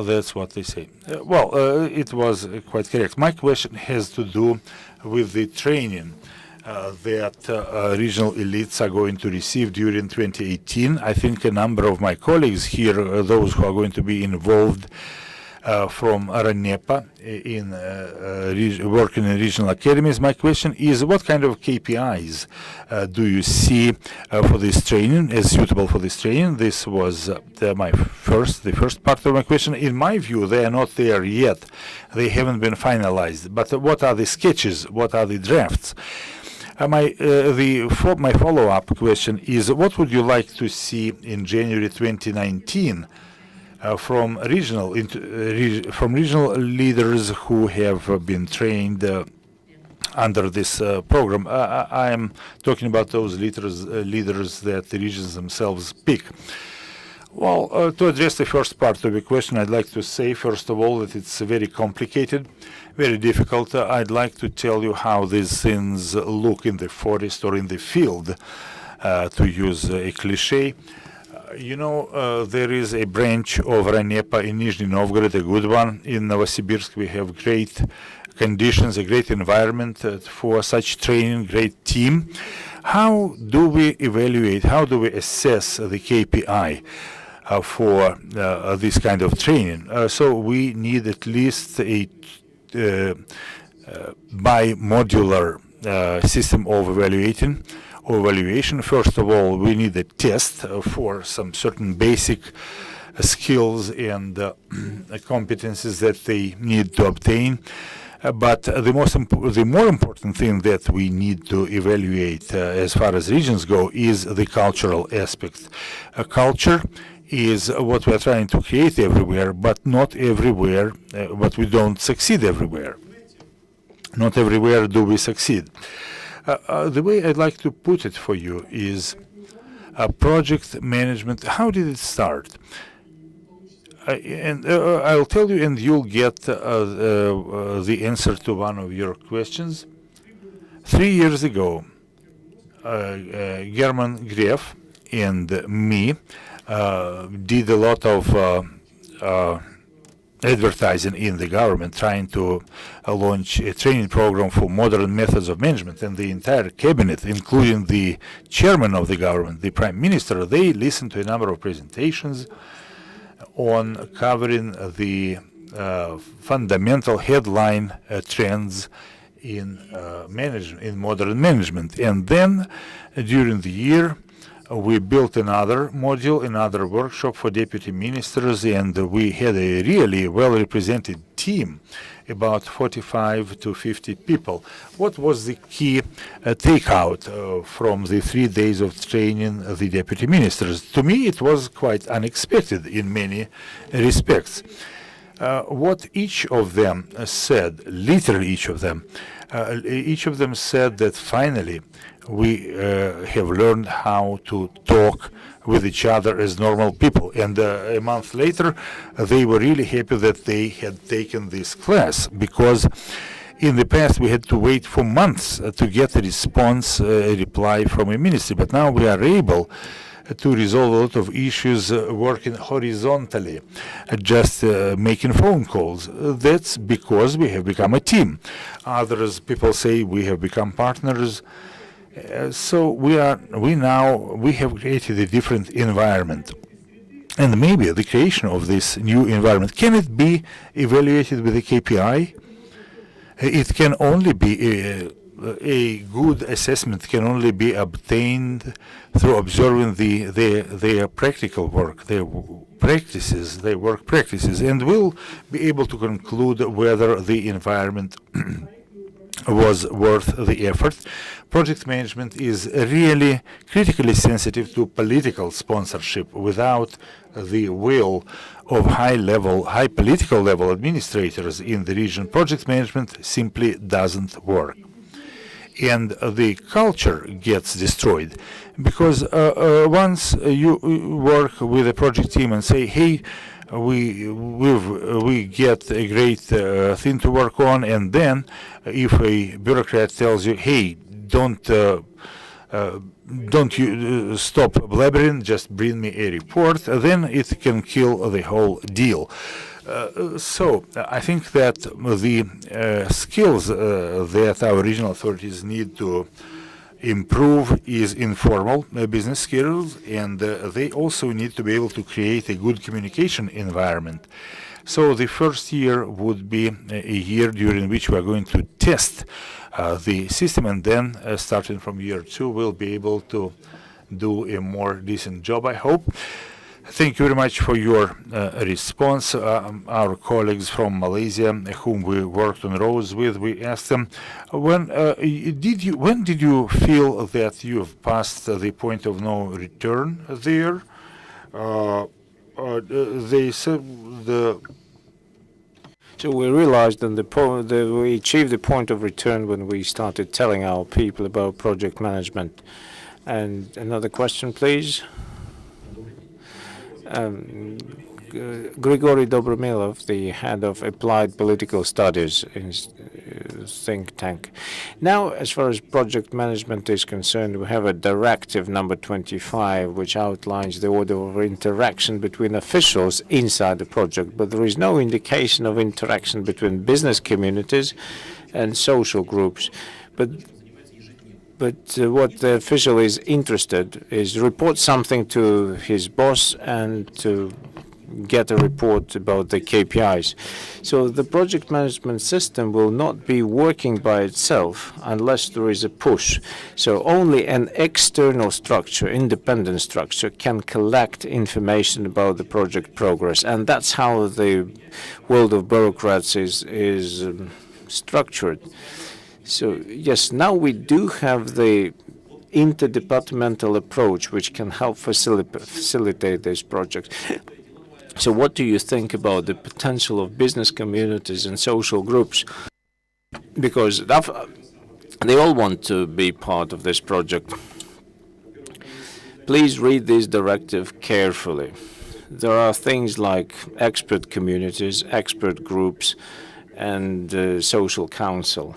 That's what they say. It was quite correct. My question has to do with the training that regional elites are going to receive during 2018. I think a number of my colleagues here, those who are going to be involved from RANEPA in working in regional academies. My question is, what kind of KPIs do you see for this training as suitable for this training? This was the first part of my question. In my view, they are not there yet. They haven't been finalized. But what are the sketches? What are the drafts? My follow-up question is, what would you like to see in January 2019 from regional leaders who have been trained under this program? I am talking about those leaders that the regions themselves pick. Well, to address the first part of the question, I'd like to say, first of all, that it's very complicated, very difficult. I'd like to tell you how these things look in the forest or in the field, to use a cliche. There is a branch of RANEPA in Nizhny Novgorod, a good one. In Novosibirsk, we have great conditions, a great environment for such training, great team. How do we evaluate, how do we assess the KPI for this kind of training? So we need at least a bi-modular system of evaluation. First of all, we need a test for some certain basic skills and competencies that they need to obtain. But the more important thing that we need to evaluate as far as regions go is the cultural aspect. Culture is what we are trying to create everywhere, but not everywhere, but we don't succeed everywhere. Not everywhere do we succeed. The way I'd like to put it for you is project management. How did it start? I'll tell you, and you'll get the answer to one of your questions. 3 years ago, German Gref and me did a lot of advertising in the government, trying to launch a training program for modern methods of management, and the entire cabinet, including the chairman of the government, the prime minister, they listened to a number of presentations on covering the fundamental headline trends in modern management. And then during the year, we built another module, another workshop for deputy ministers, and we had a really well-represented team, about 45 to 50 people. What was the key takeout from the 3 days of training the deputy ministers? To me, it was quite unexpected in many respects. What each of them said, literally each of them said that finally we have learned how to talk with each other as normal people. And a month later, they were really happy that they had taken this class, because in the past we had to wait for months to get a response, a reply from a ministry. But now we are able to resolve a lot of issues working horizontally, just making phone calls. That's because we have become a team. People say we have become partners. So we have created a different environment. And maybe the creation of this new environment, can it be evaluated with a KPI? It can only be a good assessment can only be obtained through observing their practical work, their work practices, and we'll be able to conclude whether the environment was worth the effort. Project management is really critically sensitive to political sponsorship. Without the will of high political level administrators in the region, project management simply doesn't work. And the culture gets destroyed, because once you work with a project team and say, hey, we get a great thing to work on, and then if a bureaucrat tells you, hey, don't you stop blabbering, just bring me a report, then it can kill the whole deal. So I think that the skills that our regional authorities need to improve is informal business skills, and they also need to be able to create a good communication environment. So the first year would be a year during which we are going to test the system, and then starting from year 2 we'll be able to do a more decent job, I hope. Thank you very much for your response. Our colleagues from Malaysia, whom we worked on roads with, we asked them, when did you feel that you have passed the point of no return there? They said So we realized that we achieved the point of return when we started telling our people about project management. And another question, please. Grigory Dobromilov, the head of Applied Political Studies in think tank. Now, as far as project management is concerned, we have a directive number 25, which outlines the order of interaction between officials inside the project, but there is no indication of interaction between business communities and social groups. But what the official is interested is report something to his boss and to get a report about the KPIs. So the project management system will not be working by itself unless there is a push. So only an external structure, independent structure, can collect information about the project progress. And that's how the world of bureaucrats is structured. So yes, now we do have the interdepartmental approach which can help facilitate this project. So what do you think about the potential of business communities and social groups? Because they all want to be part of this project. Please read this directive carefully. There are things like expert communities, expert groups, and social council.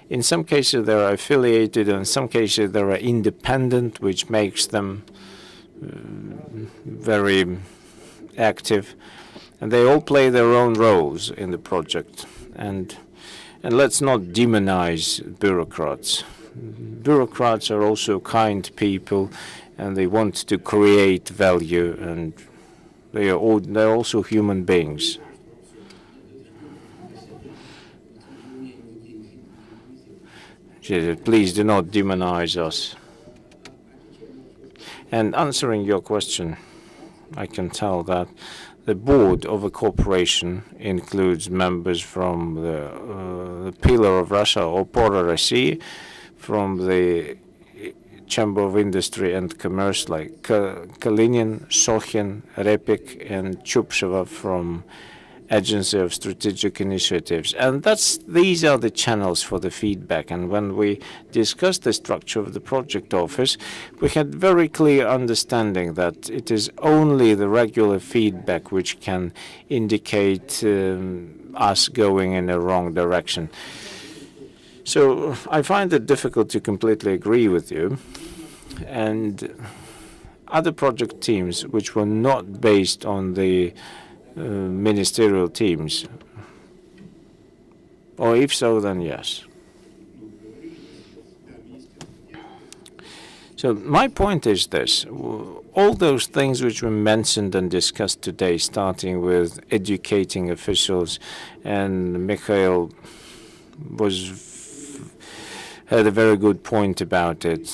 In some cases, they are affiliated, and in some cases, they are independent, which makes them very active. And they all play their own roles in the project. And let's not demonize bureaucrats. Bureaucrats are also kind people, and they want to create value, and they're also human beings. Please do not demonize us. And answering your question, I can tell that the board of a corporation includes members from the Pillar of Russia, or Opora России, from the Chamber of Industry and Commerce, like Kalinin, Sokhin, Repik, and Chupsheva from Agency of Strategic Initiatives. And these are the channels for the feedback. And when we discussed the structure of the project office, we had very clear understanding that it is only the regular feedback which can indicate us going in a wrong direction. So I find it difficult to completely agree with you. And other project teams which were not based on the ministerial teams, or if so, then yes. So my point is this: all those things which were mentioned and discussed today, starting with educating officials, and Mikhail had a very good point about it.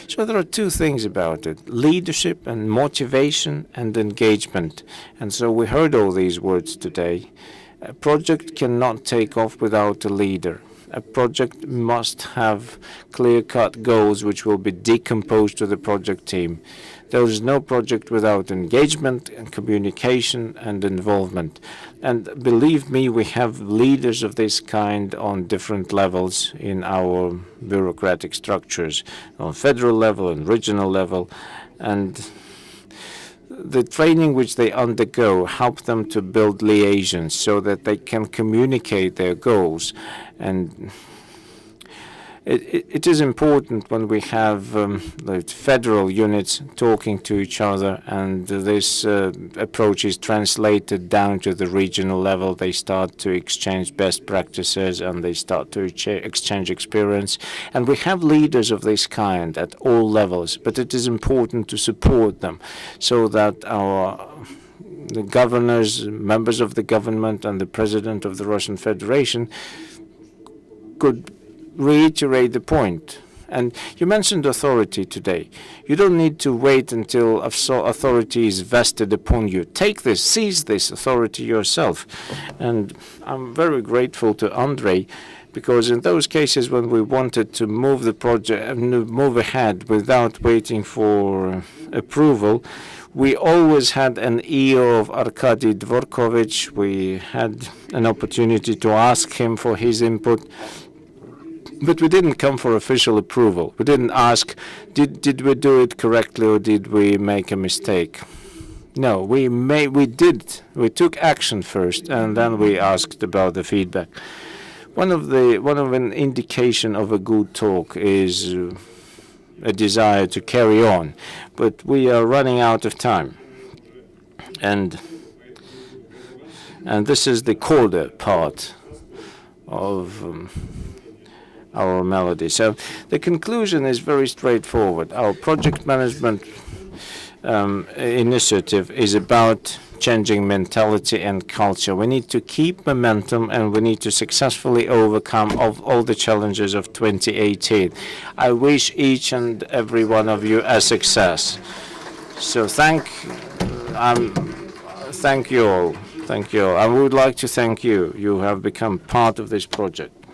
So there are two things about it: leadership and motivation and engagement. And so we heard all these words today. A project cannot take off without a leader. A project must have clear-cut goals which will be decomposed to the project team. There is no project without engagement and communication and involvement. And believe me, we have leaders of this kind on different levels in our bureaucratic structures, on federal level and regional level. And the training which they undergo help them to build liaisons so that they can communicate their goals. And It is important when we have the federal units talking to each other, and this approach is translated down to the regional level. They start to exchange best practices and they start to exchange experience. And we have leaders of this kind at all levels, but it is important to support them so that the governors, members of the government, and the president of the Russian Federation could reiterate the point. And you mentioned authority today. You don't need to wait until authority is vested upon you. Take this, seize this authority yourself. And I'm very grateful to Andrey, because in those cases when we wanted to move the project, move ahead without waiting for approval, we always had an ear of Arkady Dvorkovich. We had an opportunity to ask him for his input. But we didn't come for official approval. We didn't ask, did we do it correctly or did we make a mistake? No, we did. We took action first, and then we asked about the feedback. One of an indication of a good talk is a desire to carry on, but we are running out of time, and this is the colder part of our melody. So the conclusion is very straightforward. Our project management initiative is about changing mentality and culture. We need to keep momentum, and we need to successfully overcome all the challenges of 2018. I wish each and every one of you a success. So thank you all. Thank you all. I would like to thank you. You have become part of this project.